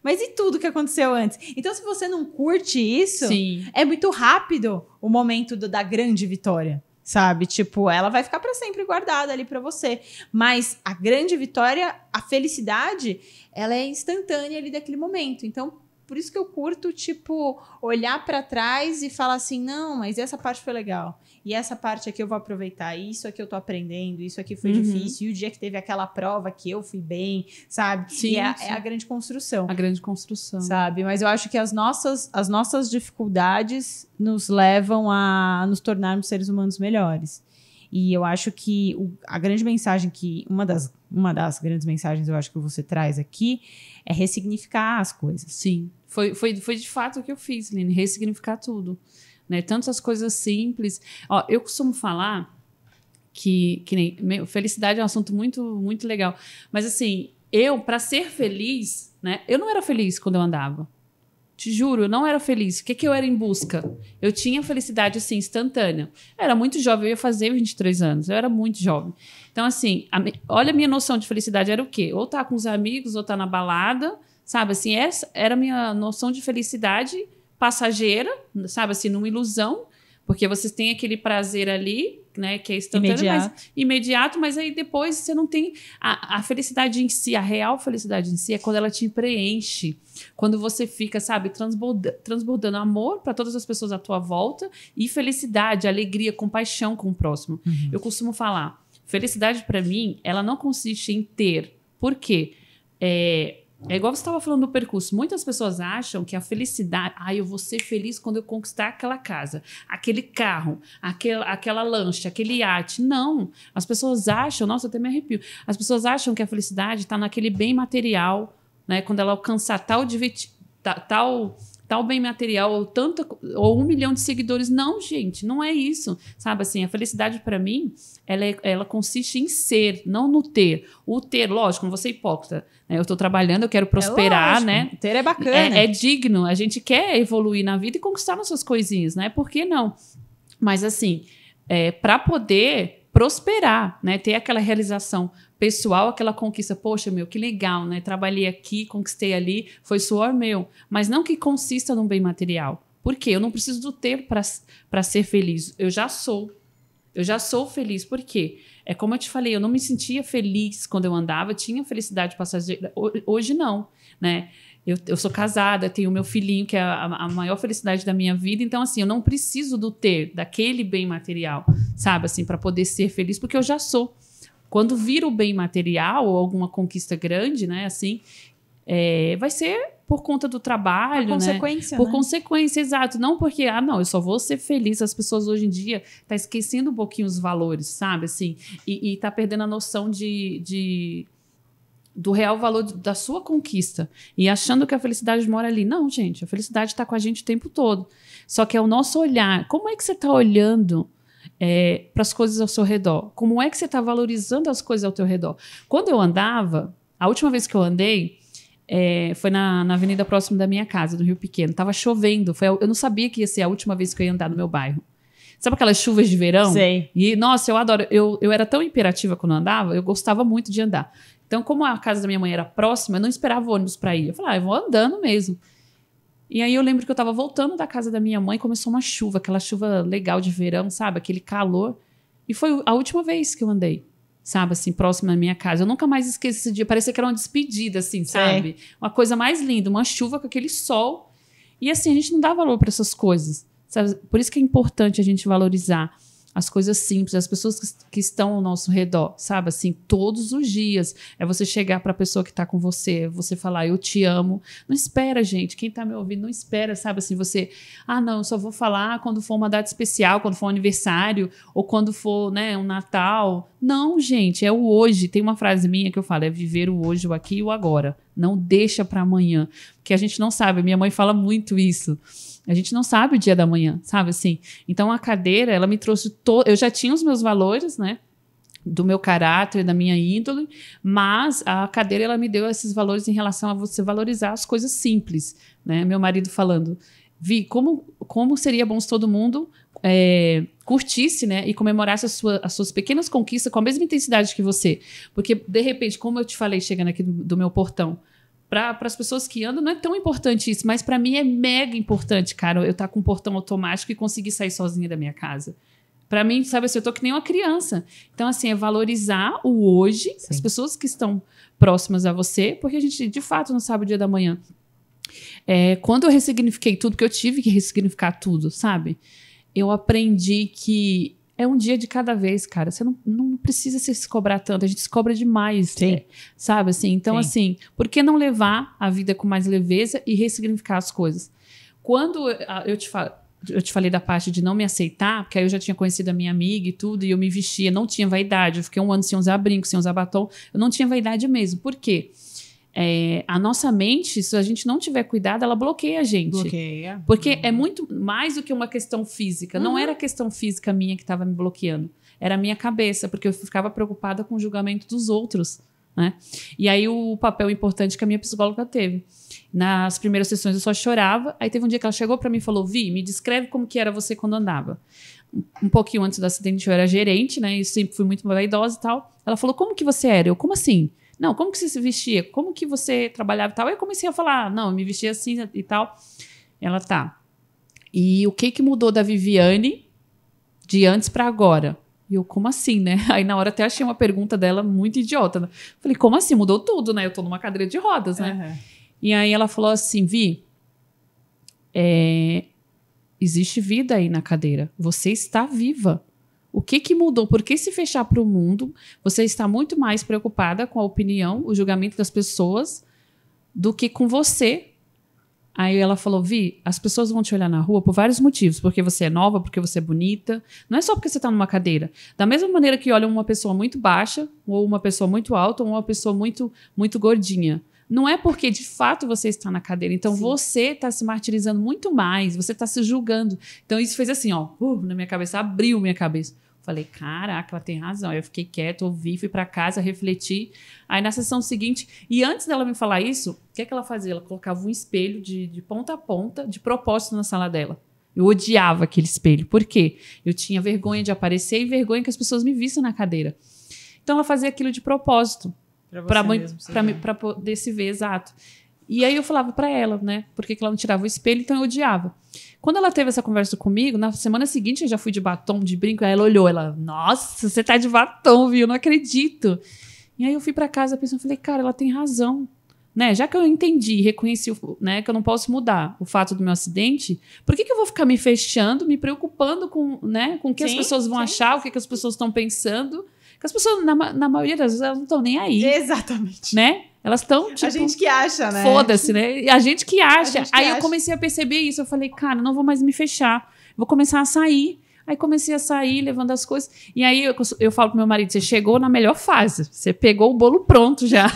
Mas e tudo que aconteceu antes? Então, se você não curte isso, Sim. é muito rápido o momento da grande vitória. Sabe? Tipo, ela vai ficar para sempre guardada ali para você. Mas a grande vitória, a felicidade, ela é instantânea ali daquele momento. Então, por isso que eu curto, tipo, olhar para trás e falar assim, não, mas essa parte foi legal. E essa parte aqui eu vou aproveitar. Isso aqui eu tô aprendendo. Isso aqui foi difícil. E o dia que teve aquela prova que eu fui bem, sabe? Sim, e é a grande construção. A grande construção. Sabe? Mas eu acho que as nossas dificuldades nos levam a nos tornarmos seres humanos melhores. E eu acho que a grande mensagem uma das grandes mensagens eu acho que você traz aqui é ressignificar as coisas. Sim. Foi de fato o que eu fiz, Lene, ressignificar tudo. Né? Tanto as coisas simples. Ó, eu costumo falar que felicidade é um assunto muito, muito legal. Mas assim, para ser feliz, né? Eu não era feliz quando eu andava. Te juro, eu não era feliz. O que eu era em busca? Eu tinha felicidade, assim, instantânea. Eu era muito jovem, eu ia fazer 23 anos. Eu era muito jovem. Então, assim, olha a minha noção de felicidade. Era o quê? Ou tá com os amigos, ou tá na balada, sabe? Assim, essa era a minha noção de felicidade passageira, sabe? Assim, numa ilusão. Porque vocês têm aquele prazer ali, né? Que é instantâneo, imediato, mas aí depois você não tem a felicidade em si, a real felicidade em si é quando ela te preenche, quando você fica, sabe, transbordando amor para todas as pessoas à tua volta e felicidade, alegria, compaixão com o próximo. Eu costumo falar, felicidade para mim, ela não consiste em ter. Por quê? É igual você estava falando do percurso. Muitas pessoas acham que a felicidade... eu vou ser feliz quando eu conquistar aquela casa, aquele carro, aquela lancha, aquele iate. Não. As pessoas acham... Nossa, eu até me arrepio. As pessoas acham que a felicidade está naquele bem material, né? Quando ela alcançar tal bem material ou 1 milhão de seguidores. Não, gente, não é isso. Sabe assim, a felicidade para mim, ela consiste em ser, não no ter. O ter, lógico, não vou ser hipócrita. Né? Eu estou trabalhando, eu quero prosperar, né? Ter é bacana. É digno, a gente quer evoluir na vida e conquistar nossas coisinhas, né? Por que não? Mas assim, para poder prosperar, né? Ter aquela realização pessoal, aquela conquista, poxa, meu, que legal, né? Trabalhei aqui, conquistei ali, foi suor meu. Mas não que consista num bem material. Por quê? Eu não preciso do ter para ser feliz. Eu já sou feliz. Por quê? É como eu te falei, eu não me sentia feliz quando eu andava, tinha felicidade passageira. Hoje não, né? Eu sou casada, tenho meu filhinho, que é a maior felicidade da minha vida. Então, assim, eu não preciso do ter, daquele bem material, sabe? Assim, para poder ser feliz, porque eu já sou. Quando vira o bem material ou alguma conquista grande, né? Assim, vai ser por conta do trabalho, consequência, né? Por né? consequência, exato. Não porque, eu só vou ser feliz. As pessoas hoje em dia tá esquecendo um pouquinho os valores, sabe? Assim, e tá perdendo a noção do real valor da sua conquista e achando que a felicidade mora ali. Não, gente, a felicidade está com a gente o tempo todo. Só que é o nosso olhar. Como é que você está olhando para as coisas ao seu redor? Como é que você está valorizando as coisas ao teu redor? Quando eu andava, a última vez que eu andei foi na avenida próxima da minha casa, do Rio Pequeno. Tava chovendo. Eu não sabia que ia ser a última vez que eu ia andar no meu bairro. Sabe aquelas chuvas de verão? Sei. E, nossa, eu adoro. Eu era tão imperativa quando eu andava, eu gostava muito de andar. Então, como a casa da minha mãe era próxima, eu não esperava o ônibus para ir. Eu falei, eu vou andando mesmo. E aí eu lembro que eu estava voltando da casa da minha mãe, começou uma chuva, aquela chuva legal de verão, sabe? Aquele calor. E foi a última vez que eu andei, sabe? Assim, próximo da minha casa. Eu nunca mais esqueci esse dia. Parecia que era uma despedida, assim, sabe? Uma coisa mais linda, uma chuva com aquele sol. E assim, a gente não dá valor para essas coisas, sabe? Por isso que é importante a gente valorizar as coisas simples, as pessoas que estão ao nosso redor, sabe? Assim, todos os dias. É você chegar para a pessoa que está com você, você falar, eu te amo. Não espera, gente. Quem está me ouvindo, não espera, sabe? Assim, você... não, eu só vou falar quando for uma data especial, quando for um aniversário, ou quando for, né, um Natal. Não, gente, é o hoje. Tem uma frase minha que eu falo, é viver o hoje, o aqui e o agora, Não deixa para amanhã. Porque a gente não sabe. Minha mãe fala muito isso. A gente não sabe o dia da manhã, sabe assim? Então, a cadeira, ela me trouxe... Eu já tinha os meus valores, né? Do meu caráter, da minha índole, mas a cadeira, ela me deu esses valores em relação a você valorizar as coisas simples, né? Meu marido falando, Vi, como seria bom se todo mundo curtisse, né, e comemorasse as suas pequenas conquistas com a mesma intensidade que você. Porque, de repente, como eu te falei, chegando aqui do meu portão, para as pessoas que andam, não é tão importante isso, mas para mim é mega importante, cara, eu estar com um portão automático e conseguir sair sozinha da minha casa. Para mim, sabe assim, eu tô que nem uma criança. Então, assim, é valorizar o hoje, sim, as pessoas que estão próximas a você, porque a gente, de fato, não sabe o dia da manhã. Quando eu ressignifiquei tudo, porque eu tive que ressignificar tudo, sabe? Eu aprendi que é um dia de cada vez, cara. Você não precisa se cobrar tanto. A gente se cobra demais, sabe? Assim, então, sim, assim, por que não levar a vida com mais leveza e ressignificar as coisas? Quando eu te falei da parte de não me aceitar, porque aí eu já tinha conhecido a minha amiga e tudo, e eu me vestia, não tinha vaidade. Eu fiquei 1 ano sem usar brinco, sem usar batom. Eu não tinha vaidade mesmo. Por quê? A nossa mente, se a gente não tiver cuidado, ela bloqueia a gente. Bloqueia. Porque é muito mais do que uma questão física. Não era a questão física minha que estava me bloqueando. Era a minha cabeça, porque eu ficava preocupada com o julgamento dos outros, né? E aí o papel importante que a minha psicóloga teve. Nas primeiras sessões eu só chorava. Aí teve um dia que ela chegou para mim e falou: Vi, me descreve como que era você quando andava. Um pouquinho antes do acidente eu era gerente, né? E sempre fui muito vaidosa e tal. Ela falou: como que você era? Eu, como assim? Não, como que você se vestia? Como que você trabalhava e tal? Aí eu comecei a falar, não, eu me vestia assim e tal. Ela, tá. E o que mudou da Viviane de antes pra agora? E eu, como assim, né? Aí na hora até achei uma pergunta dela muito idiota, né? Falei, como assim? Mudou tudo, né? Eu tô numa cadeira de rodas, né? Uhum. E aí ela falou assim, Vi, existe vida aí na cadeira. Você está viva. O que mudou? Por que se fechar para o mundo? Você está muito mais preocupada com a opinião, o julgamento das pessoas, do que com você. Aí ela falou, Vi, as pessoas vão te olhar na rua por vários motivos. Porque você é nova, porque você é bonita. Não é só porque você está numa cadeira. Da mesma maneira que olham uma pessoa muito baixa, ou uma pessoa muito alta, ou uma pessoa muito, muito gordinha. Não é porque, de fato, você está na cadeira. Então, sim, você está se martirizando muito mais. Você está se julgando. Então, isso fez assim, ó, na minha cabeça, abriu minha cabeça. Falei, caraca, ela tem razão. Aí eu fiquei quieta, ouvi, fui para casa, refleti. Aí na sessão seguinte, e antes dela me falar isso, o que ela fazia? Ela colocava um espelho de ponta a ponta, de propósito na sala dela. Eu odiava aquele espelho. Por quê? Eu tinha vergonha de aparecer e vergonha que as pessoas me vissem na cadeira. Então ela fazia aquilo de propósito. Para poder se ver, exato. E aí eu falava para ela, né? Por que ela não tirava o espelho? Então eu odiava. Quando ela teve essa conversa comigo, na semana seguinte eu já fui de batom, de brinco, aí ela olhou, nossa, você tá de batom, viu? Eu não acredito. E aí eu fui para casa pensando, falei, cara, ela tem razão. Né? Já que eu entendi, reconheci, né, que eu não posso mudar o fato do meu acidente, por que eu vou ficar me fechando, me preocupando com, né, com o que as pessoas vão achar, o que as pessoas estão pensando? Que as pessoas, na maioria das vezes, elas não estão nem aí. Exatamente. Né? Elas estão, tipo... A gente que acha, né? Foda-se, né? A gente que acha. Aí eu comecei a perceber isso. Eu falei, cara, não vou mais me fechar. Vou começar a sair. Aí comecei a sair, levando as coisas. E aí eu falo pro meu marido, você chegou na melhor fase. Você pegou o bolo pronto já.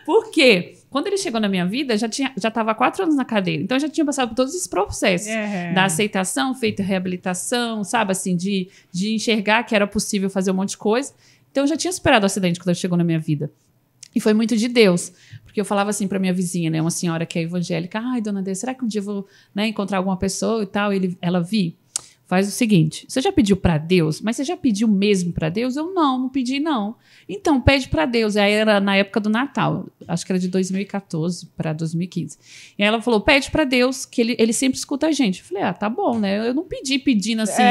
Por quê? Quando ele chegou na minha vida, já estava há 4 anos na cadeira. Então, eu já tinha passado por todos esses processos. Da aceitação, feita reabilitação, sabe? Assim, de enxergar que era possível fazer um monte de coisa. Então, eu já tinha superado o acidente quando ele chegou na minha vida. E foi muito de Deus. Porque eu falava assim para minha vizinha, né? Uma senhora que é evangélica. Ai, dona Deus, será que um dia eu vou, né, encontrar alguma pessoa e tal? Ela, Vi, faz o seguinte, você já pediu para Deus? Mas você já pediu mesmo para Deus? Eu não pedi não. Então, pede para Deus. Aí era na época do Natal, acho que era de 2014 para 2015. E aí ela falou, pede para Deus, que ele sempre escuta a gente. Eu falei, tá bom, né? Eu não pedindo assim,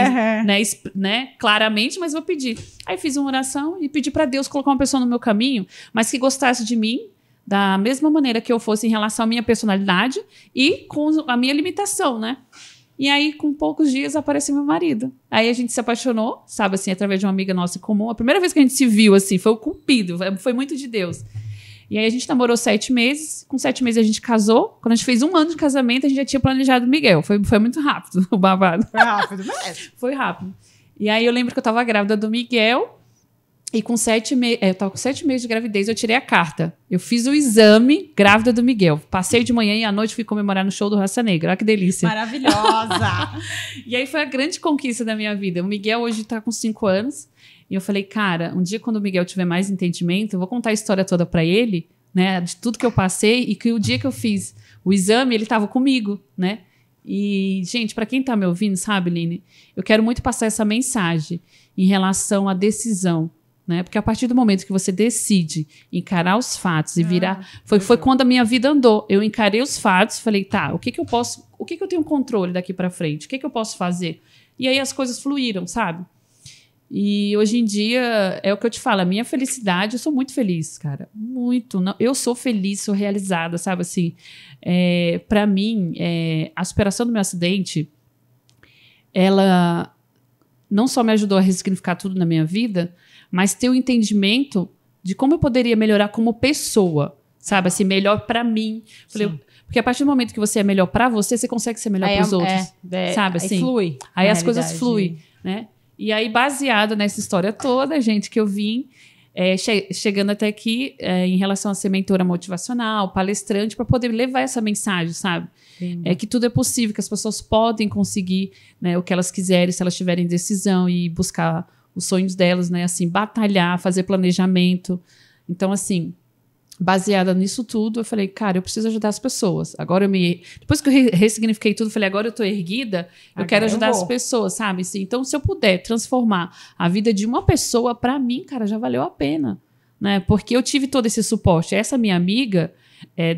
né, claramente, mas vou pedir. Aí fiz uma oração e pedi para Deus colocar uma pessoa no meu caminho, mas que gostasse de mim, da mesma maneira que eu fosse em relação à minha personalidade e com a minha limitação, né? E aí, com poucos dias, apareceu meu marido. Aí a gente se apaixonou, sabe, assim, através de uma amiga nossa em comum. A primeira vez que a gente se viu, assim, foi o Cupido, foi muito de Deus. E aí a gente namorou 7 meses. Com 7 meses a gente casou. Quando a gente fez 1 ano de casamento, a gente já tinha planejado o Miguel. Foi muito rápido o babado. Foi rápido mesmo. Foi rápido. E aí eu lembro que eu tava grávida do Miguel. E com 7 meses, eu tava com 7 meses de gravidez, eu tirei a carta. Eu fiz o exame grávida do Miguel. Passei de manhã e à noite fui comemorar no show do Raça Negra. Olha que delícia. Maravilhosa! E aí foi a grande conquista da minha vida. O Miguel hoje tá com 5 anos. E eu falei, cara, um dia quando o Miguel tiver mais entendimento, eu vou contar a história toda pra ele, né? De tudo que eu passei. E que o dia que eu fiz o exame, ele tava comigo, né? E, gente, pra quem tá me ouvindo, sabe, Line? Eu quero muito passar essa mensagem em relação à decisão. Né? Porque a partir do momento que você decide encarar os fatos e virar... Foi quando a minha vida andou. Eu encarei os fatos, falei, tá, o que eu tenho controle daqui pra frente? O que eu posso fazer? E aí as coisas fluíram, sabe? E hoje em dia, é o que eu te falo, a minha felicidade, eu sou muito feliz, cara. Muito. Não, eu sou feliz, sou realizada, sabe? Assim, pra mim, a superação do meu acidente, ela não só me ajudou a ressignificar tudo na minha vida, mas ter o entendimento de como eu poderia melhorar como pessoa, sabe? Assim, melhor pra mim. Falei, porque a partir do momento que você é melhor pra você, você consegue ser melhor pros outros, sabe? Assim, aí flui. Aí as coisas fluem, né? E aí, baseado nessa história toda, gente, que eu vim chegando até aqui em relação a ser mentora motivacional, palestrante, para poder levar essa mensagem, sabe? Que tudo é possível, que as pessoas podem conseguir, né, o que elas quiserem, se elas tiverem decisão e buscar os sonhos delas, né? Assim, batalhar, fazer planejamento. Então, assim, baseada nisso tudo, eu falei, cara, eu preciso ajudar as pessoas. Agora depois que eu ressignifiquei tudo, eu falei, agora eu tô erguida, eu quero ajudar as pessoas, sabe? Assim, então, se eu puder transformar a vida de uma pessoa, pra mim, cara, já valeu a pena, né? Porque eu tive todo esse suporte. Essa minha amiga,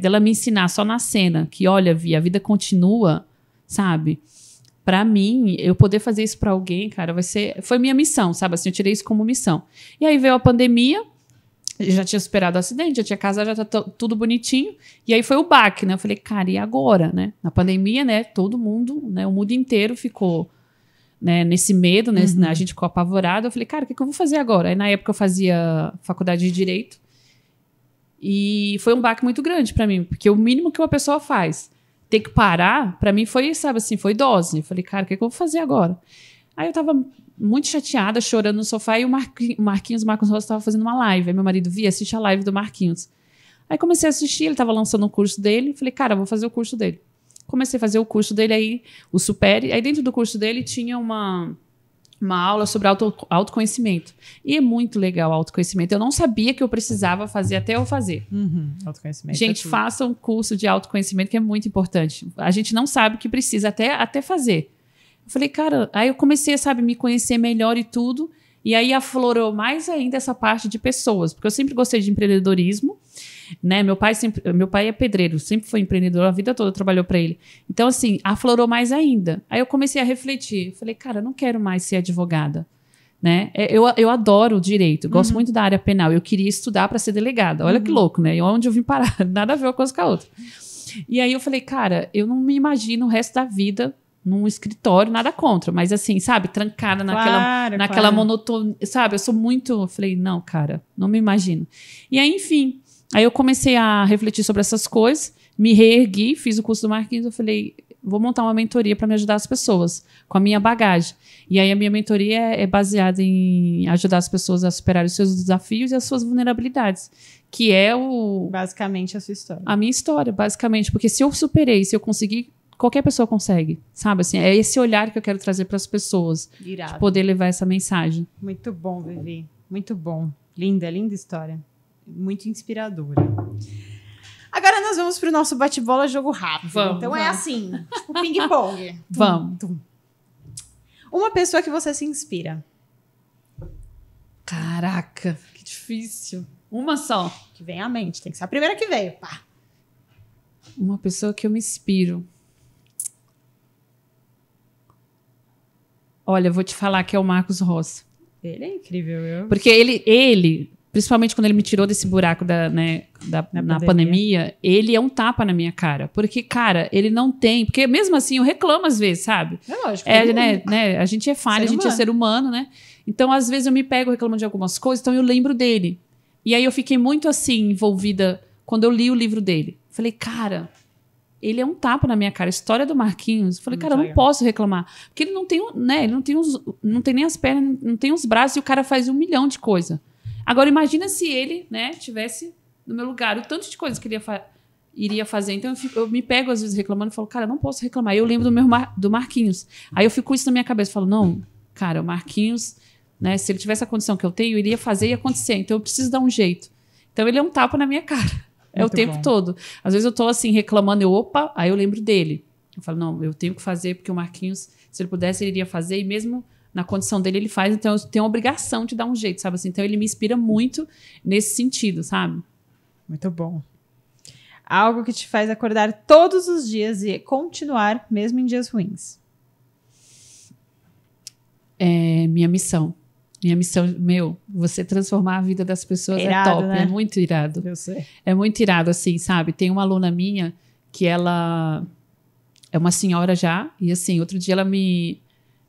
dela me ensinar só na cena, que olha, Vi, a vida continua, sabe? Pra mim, eu poder fazer isso pra alguém, cara, foi minha missão, sabe? Assim, eu tirei isso como missão. E aí veio a pandemia, já tinha superado o acidente, já tinha casado, já tá tudo bonitinho. E aí foi o baque, né? Eu falei, cara, e agora, né? Na pandemia, né? Todo mundo, né? O mundo inteiro ficou, né, nesse medo, né? A gente ficou apavorado. Eu falei, cara, o que eu vou fazer agora? Aí na época eu fazia faculdade de Direito. E foi um baque muito grande pra mim, porque o mínimo que uma pessoa faz, ter que parar, pra mim foi, sabe assim, foi dose. Eu falei, cara, o que eu vou fazer agora? Aí eu tava muito chateada, chorando no sofá, e o Marcos Rossi tava fazendo uma live. Aí meu marido via, assiste a live do Marquinhos. Aí comecei a assistir, ele tava lançando o curso dele, falei, cara, eu vou fazer o curso dele. Comecei a fazer o curso dele, aí o Supere, aí dentro do curso dele tinha uma aula sobre autoconhecimento. E é muito legal o autoconhecimento. Eu não sabia que eu precisava fazer até eu fazer. Autoconhecimento. Gente, faça um curso de autoconhecimento, que é muito importante. A gente não sabe que precisa até fazer. Eu falei, cara, aí eu comecei a, sabe, me conhecer melhor e tudo. E aí aflorou mais ainda essa parte de pessoas. Porque eu sempre gostei de empreendedorismo, né? Meu pai é pedreiro, sempre foi empreendedor, a vida toda trabalhou para ele. Então, assim, aflorou mais ainda. Aí eu comecei a refletir. Falei, cara, eu não quero mais ser advogada, né? Eu adoro o direito, gosto muito da área penal. Eu queria estudar para ser delegada. Olha que louco, né? E onde eu vim parar? Nada a ver uma coisa com a outra. E aí eu falei, cara, eu não me imagino o resto da vida num escritório, nada contra, mas assim, sabe, trancada naquela monotonia, sabe? Eu sou muito... Eu falei, não, cara, não me imagino. E aí, enfim, aí eu comecei a refletir sobre essas coisas, me reergui, fiz o curso do Marquinhos, eu falei, vou montar uma mentoria para me ajudar as pessoas, com a minha bagagem. E aí a minha mentoria é baseada em ajudar as pessoas a superar os seus desafios e as suas vulnerabilidades, que é basicamente a sua história. A minha história, basicamente, porque se eu superei, se eu conseguir, qualquer pessoa consegue, sabe? Assim, é esse olhar que eu quero trazer para as pessoas. Irado. De poder levar essa mensagem. Muito bom, Vivi. Muito bom. Linda história. Muito inspiradora. Agora nós vamos pro nosso bate-bola jogo rápido. Então é assim, tipo ping-pong. Vamos. Uma pessoa que você se inspira. Caraca, que difícil. Uma só. Que vem à mente. Tem que ser a primeira que veio. Pá. Uma pessoa que eu me inspiro. Olha, eu vou te falar que é o Marcos Rossi. Ele é incrível, viu? Porque ele, principalmente quando ele me tirou desse buraco na pandemia, ele é um tapa na minha cara. Porque, cara, ele não tem... Porque mesmo assim, eu reclamo às vezes, sabe? É lógico. Né, a gente é falha, a gente é ser humano, né? Então, às vezes, eu me pego reclamando de algumas coisas, então eu lembro dele. E aí eu fiquei muito, assim, envolvida quando eu li o livro dele. Falei, cara... Ele é um tapa na minha cara. A história do Marquinhos. Eu falei, cara, eu não posso reclamar. Porque ele não tem, né? Ele não tem nem as pernas, não tem os braços e o cara faz 1 milhão de coisas. Agora, imagina se ele, né, tivesse no meu lugar, o tanto de coisa que ele iria fazer. Então, eu me pego, às vezes, reclamando e falo, cara, eu não posso reclamar. Aí eu lembro do Marquinhos. Aí eu fico com isso na minha cabeça. Falo, não, cara, o Marquinhos, né, se ele tivesse a condição que eu tenho, iria fazer e acontecer. Então, eu preciso dar um jeito. Então, ele é um tapa na minha cara. É muito o tempo todo. Às vezes, eu tô assim, reclamando, opa, aí eu lembro dele. Eu falo, não, eu tenho que fazer, porque o Marquinhos, se ele pudesse, ele iria fazer. E mesmo na condição dele, ele faz. Então, eu tenho a obrigação de dar um jeito, sabe? Assim, então, ele me inspira muito nesse sentido, sabe? Muito bom. Algo que te faz acordar todos os dias e continuar, mesmo em dias ruins. É minha missão. Minha missão, você transformar a vida das pessoas irado, é top. Né? É muito irado. Eu sei. É muito irado, assim, sabe? Tem uma aluna minha que ela é uma senhora já, e assim, outro dia ela me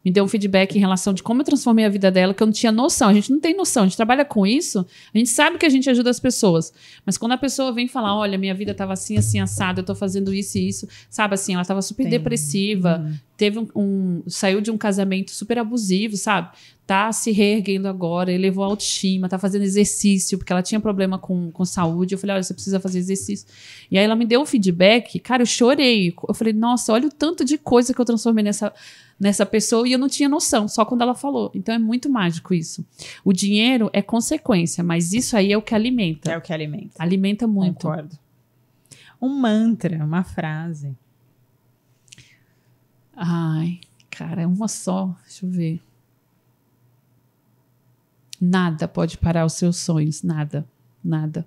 deu um feedback em relação de como eu transformei a vida dela, que eu não tinha noção. A gente não tem noção, a gente trabalha com isso, a gente sabe que a gente ajuda as pessoas. Mas quando a pessoa vem falar, olha, minha vida estava assim, assim, assada, eu tô fazendo isso e isso, sabe, assim, ela estava super depressiva, teve saiu de um casamento super abusivo, sabe? Tá se reerguendo agora, elevou a autoestima, tá fazendo exercício, porque ela tinha problema com saúde. Eu falei, olha, você precisa fazer exercício. E aí ela me deu um feedback, cara, eu chorei. Eu falei, nossa, olha o tanto de coisa que eu transformei nessa pessoa e eu não tinha noção, só quando ela falou. Então é muito mágico isso. O dinheiro é consequência, mas isso aí é o que alimenta. É o que alimenta. Alimenta muito. Concordo. Um mantra, uma frase. Ai, cara, é uma só. Deixa eu ver. Nada pode parar os seus sonhos. Nada. Nada.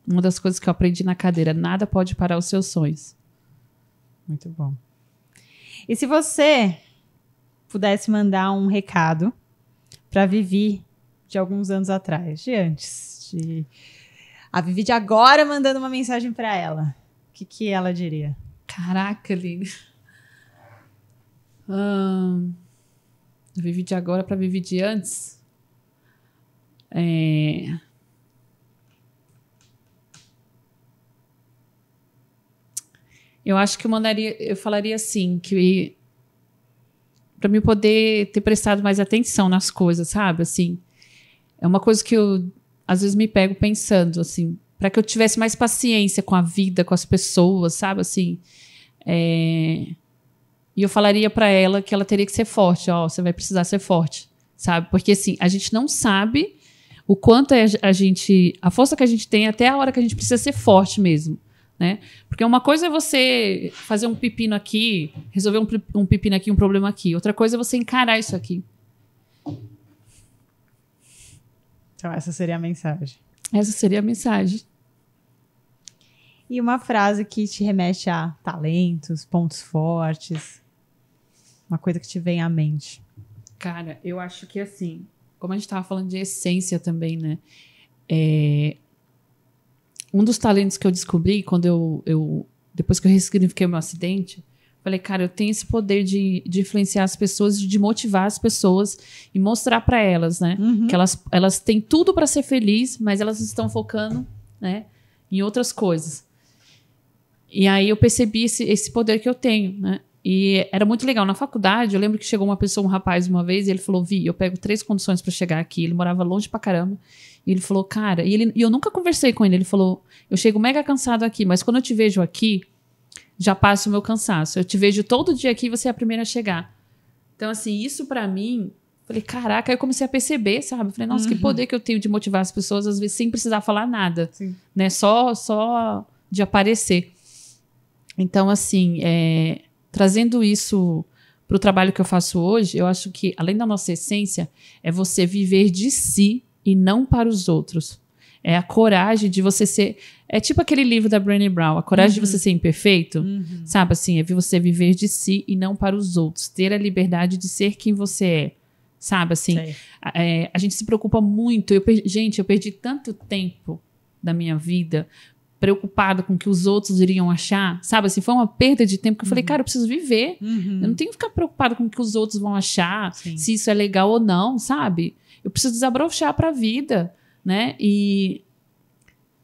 Uma das coisas que eu aprendi na cadeira. Nada pode parar os seus sonhos. Muito bom. E se você pudesse mandar um recado para Vivi de alguns anos atrás, de antes, a Vivi de agora mandando uma mensagem para ela, o que ela diria? Caraca, Aline. Vivi de agora para Vivi de antes? Eu acho que eu falaria assim, que para mim poder ter prestado mais atenção nas coisas, sabe? Assim, é uma coisa que eu às vezes me pego pensando, assim, para que eu tivesse mais paciência com a vida, com as pessoas, sabe? Assim, e eu falaria para ela que ela teria que ser forte, você vai precisar ser forte, sabe? Porque assim, a gente não sabe o quanto a força que a gente tem até a hora que a gente precisa ser forte mesmo, né? Porque uma coisa é você fazer um pepino aqui, resolver um pepino aqui, um problema aqui. Outra coisa é você encarar isso aqui. Então essa seria a mensagem. Essa seria a mensagem. E uma frase que te remete a talentos, pontos fortes, uma coisa que te vem à mente. Cara, eu acho que assim, como a gente estava falando de essência também, né? Um dos talentos que eu descobri quando depois que eu ressignifiquei o meu acidente, falei, cara, eu tenho esse poder de influenciar as pessoas, de motivar as pessoas e mostrar para elas, né? Que elas têm tudo para ser felizes, mas elas estão focando, né, em outras coisas. E aí eu percebi esse poder que eu tenho, né? E era muito legal. Na faculdade, eu lembro que chegou um rapaz uma vez, e ele falou, Vi, eu pego 3 condições para chegar aqui. Ele morava longe pra caramba. E ele falou, cara... E eu nunca conversei com ele. Ele falou, eu chego mega cansado aqui, mas quando eu te vejo aqui, já passa o meu cansaço. Eu te vejo todo dia aqui e você é a primeira a chegar. Então, assim, isso pra mim... Falei, caraca, aí eu comecei a perceber, sabe? Falei, nossa, que poder que eu tenho de motivar as pessoas, às vezes, sem precisar falar nada. Sim. Né? Só de aparecer. Então, assim... Trazendo isso para o trabalho que eu faço hoje, eu acho que, além da nossa essência, é você viver de si e não para os outros. É a coragem de você ser... É tipo aquele livro da Brené Brown, a coragem de você ser imperfeito, sabe? Assim, é você viver de si e não para os outros. Ter a liberdade de ser quem você é, sabe? Assim, a gente se preocupa muito. Eu perdi tanto tempo da minha vida preocupada com o que os outros iriam achar, sabe? Assim, foi uma perda de tempo que eu falei, cara, eu preciso viver. Eu não tenho que ficar preocupada com o que os outros vão achar, se isso é legal ou não, sabe? Eu preciso desabrochar pra vida, né? E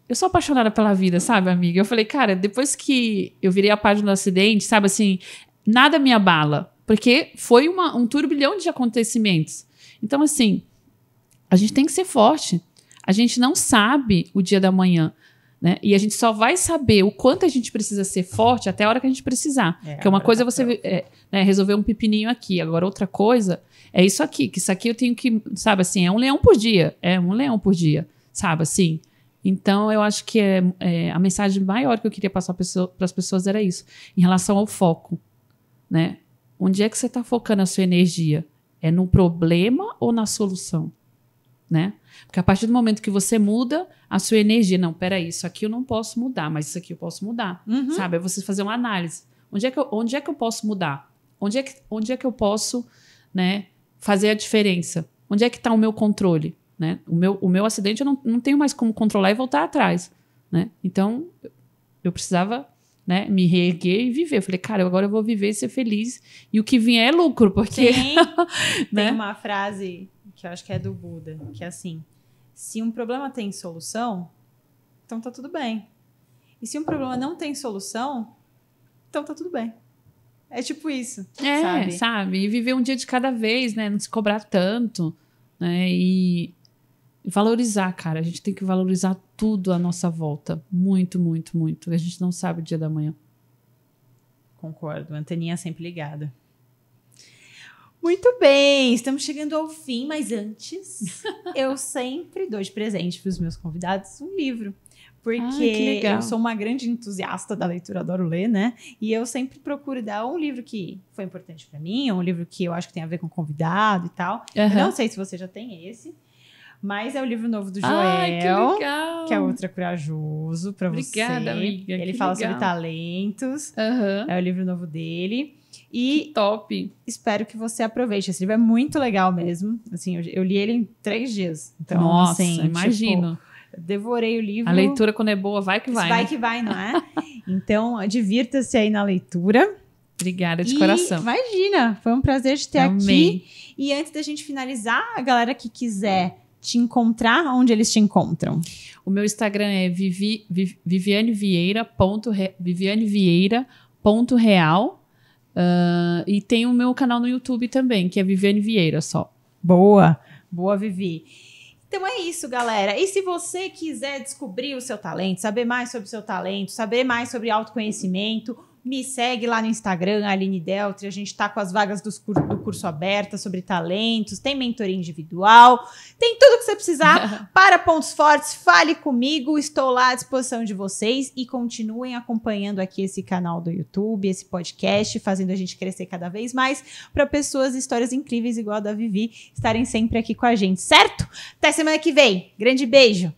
eu sou apaixonada pela vida, sabe, amiga? Eu falei, cara, depois que eu virei a página do acidente, sabe, assim, nada me abala, porque foi um turbilhão de acontecimentos. Então, assim, a gente tem que ser forte. A gente não sabe o dia da manhã, né? E a gente só vai saber o quanto a gente precisa ser forte até a hora que a gente precisar. Porque uma coisa é você resolver um pepininho aqui, agora outra coisa é isso aqui, que isso aqui eu tenho que, sabe assim, é um leão por dia, sabe assim? Então, eu acho que a mensagem maior que eu queria passar para as pessoas era isso, em relação ao foco, né? Onde é que você está focando a sua energia? É no problema ou na solução? Né? Porque a partir do momento que você muda a sua energia, não, peraí, isso aqui eu não posso mudar, mas isso aqui eu posso mudar, sabe? É você fazer uma análise. Onde é que eu posso mudar? Onde é que eu posso, né, fazer a diferença? Onde é que está o meu controle? Né? O meu acidente eu não tenho mais como controlar e voltar atrás, né? Então, eu precisava, né, me reerguer e viver. Eu falei, cara, agora eu vou viver e ser feliz. E o que vier é lucro, porque... Tem uma frase que eu acho que é do Buda, que é assim, se um problema tem solução, então tá tudo bem. E se um problema não tem solução, então tá tudo bem. É tipo isso, sabe? E viver um dia de cada vez, né? Não se cobrar tanto, né? E valorizar, cara. A gente tem que valorizar tudo à nossa volta. Muito, muito, muito. A gente não sabe o dia da manhã. Concordo. Anteninha sempre ligada. Muito bem. Estamos chegando ao fim, mas antes, eu sempre dou de presente para os meus convidados um livro. Porque eu sou uma grande entusiasta da leitura, adoro ler, né? E eu sempre procuro dar um livro que foi importante para mim, ou um livro que eu acho que tem a ver com o convidado e tal. Eu não sei se você já tem esse. Mas é o livro novo do Joel, que é Ultra Corajoso, para você. Obrigada, amiga. Ele fala sobre talentos. É o livro novo dele. E que top! Espero que você aproveite. Esse livro é muito legal mesmo. Assim, eu li ele em 3 dias. Então, nossa, assim, imagino. Tipo, devorei o livro. A leitura, quando é boa, vai que vai. Vai que vai, não é? Então, divirta-se aí na leitura. Obrigada de coração. Imagina, foi um prazer te ter aqui. E antes da gente finalizar, a galera que quiser te encontrar, onde eles te encontram? O meu Instagram é vivianevieira.real. E tem o meu canal no YouTube também, que é Viviane Vieira só. Boa, Vivi. Então é isso, galera. E se você quiser descobrir o seu talento, saber mais sobre o seu talento, saber mais sobre autoconhecimento, me segue lá no Instagram, Aline Deltri. A gente tá com as vagas do curso abertas sobre talentos, tem mentoria individual, tem tudo que você precisar para pontos fortes. Fale comigo, estou lá à disposição de vocês e continuem acompanhando aqui esse canal do YouTube, esse podcast, fazendo a gente crescer cada vez mais para pessoas e histórias incríveis igual a da Vivi estarem sempre aqui com a gente, certo? Até semana que vem. Grande beijo!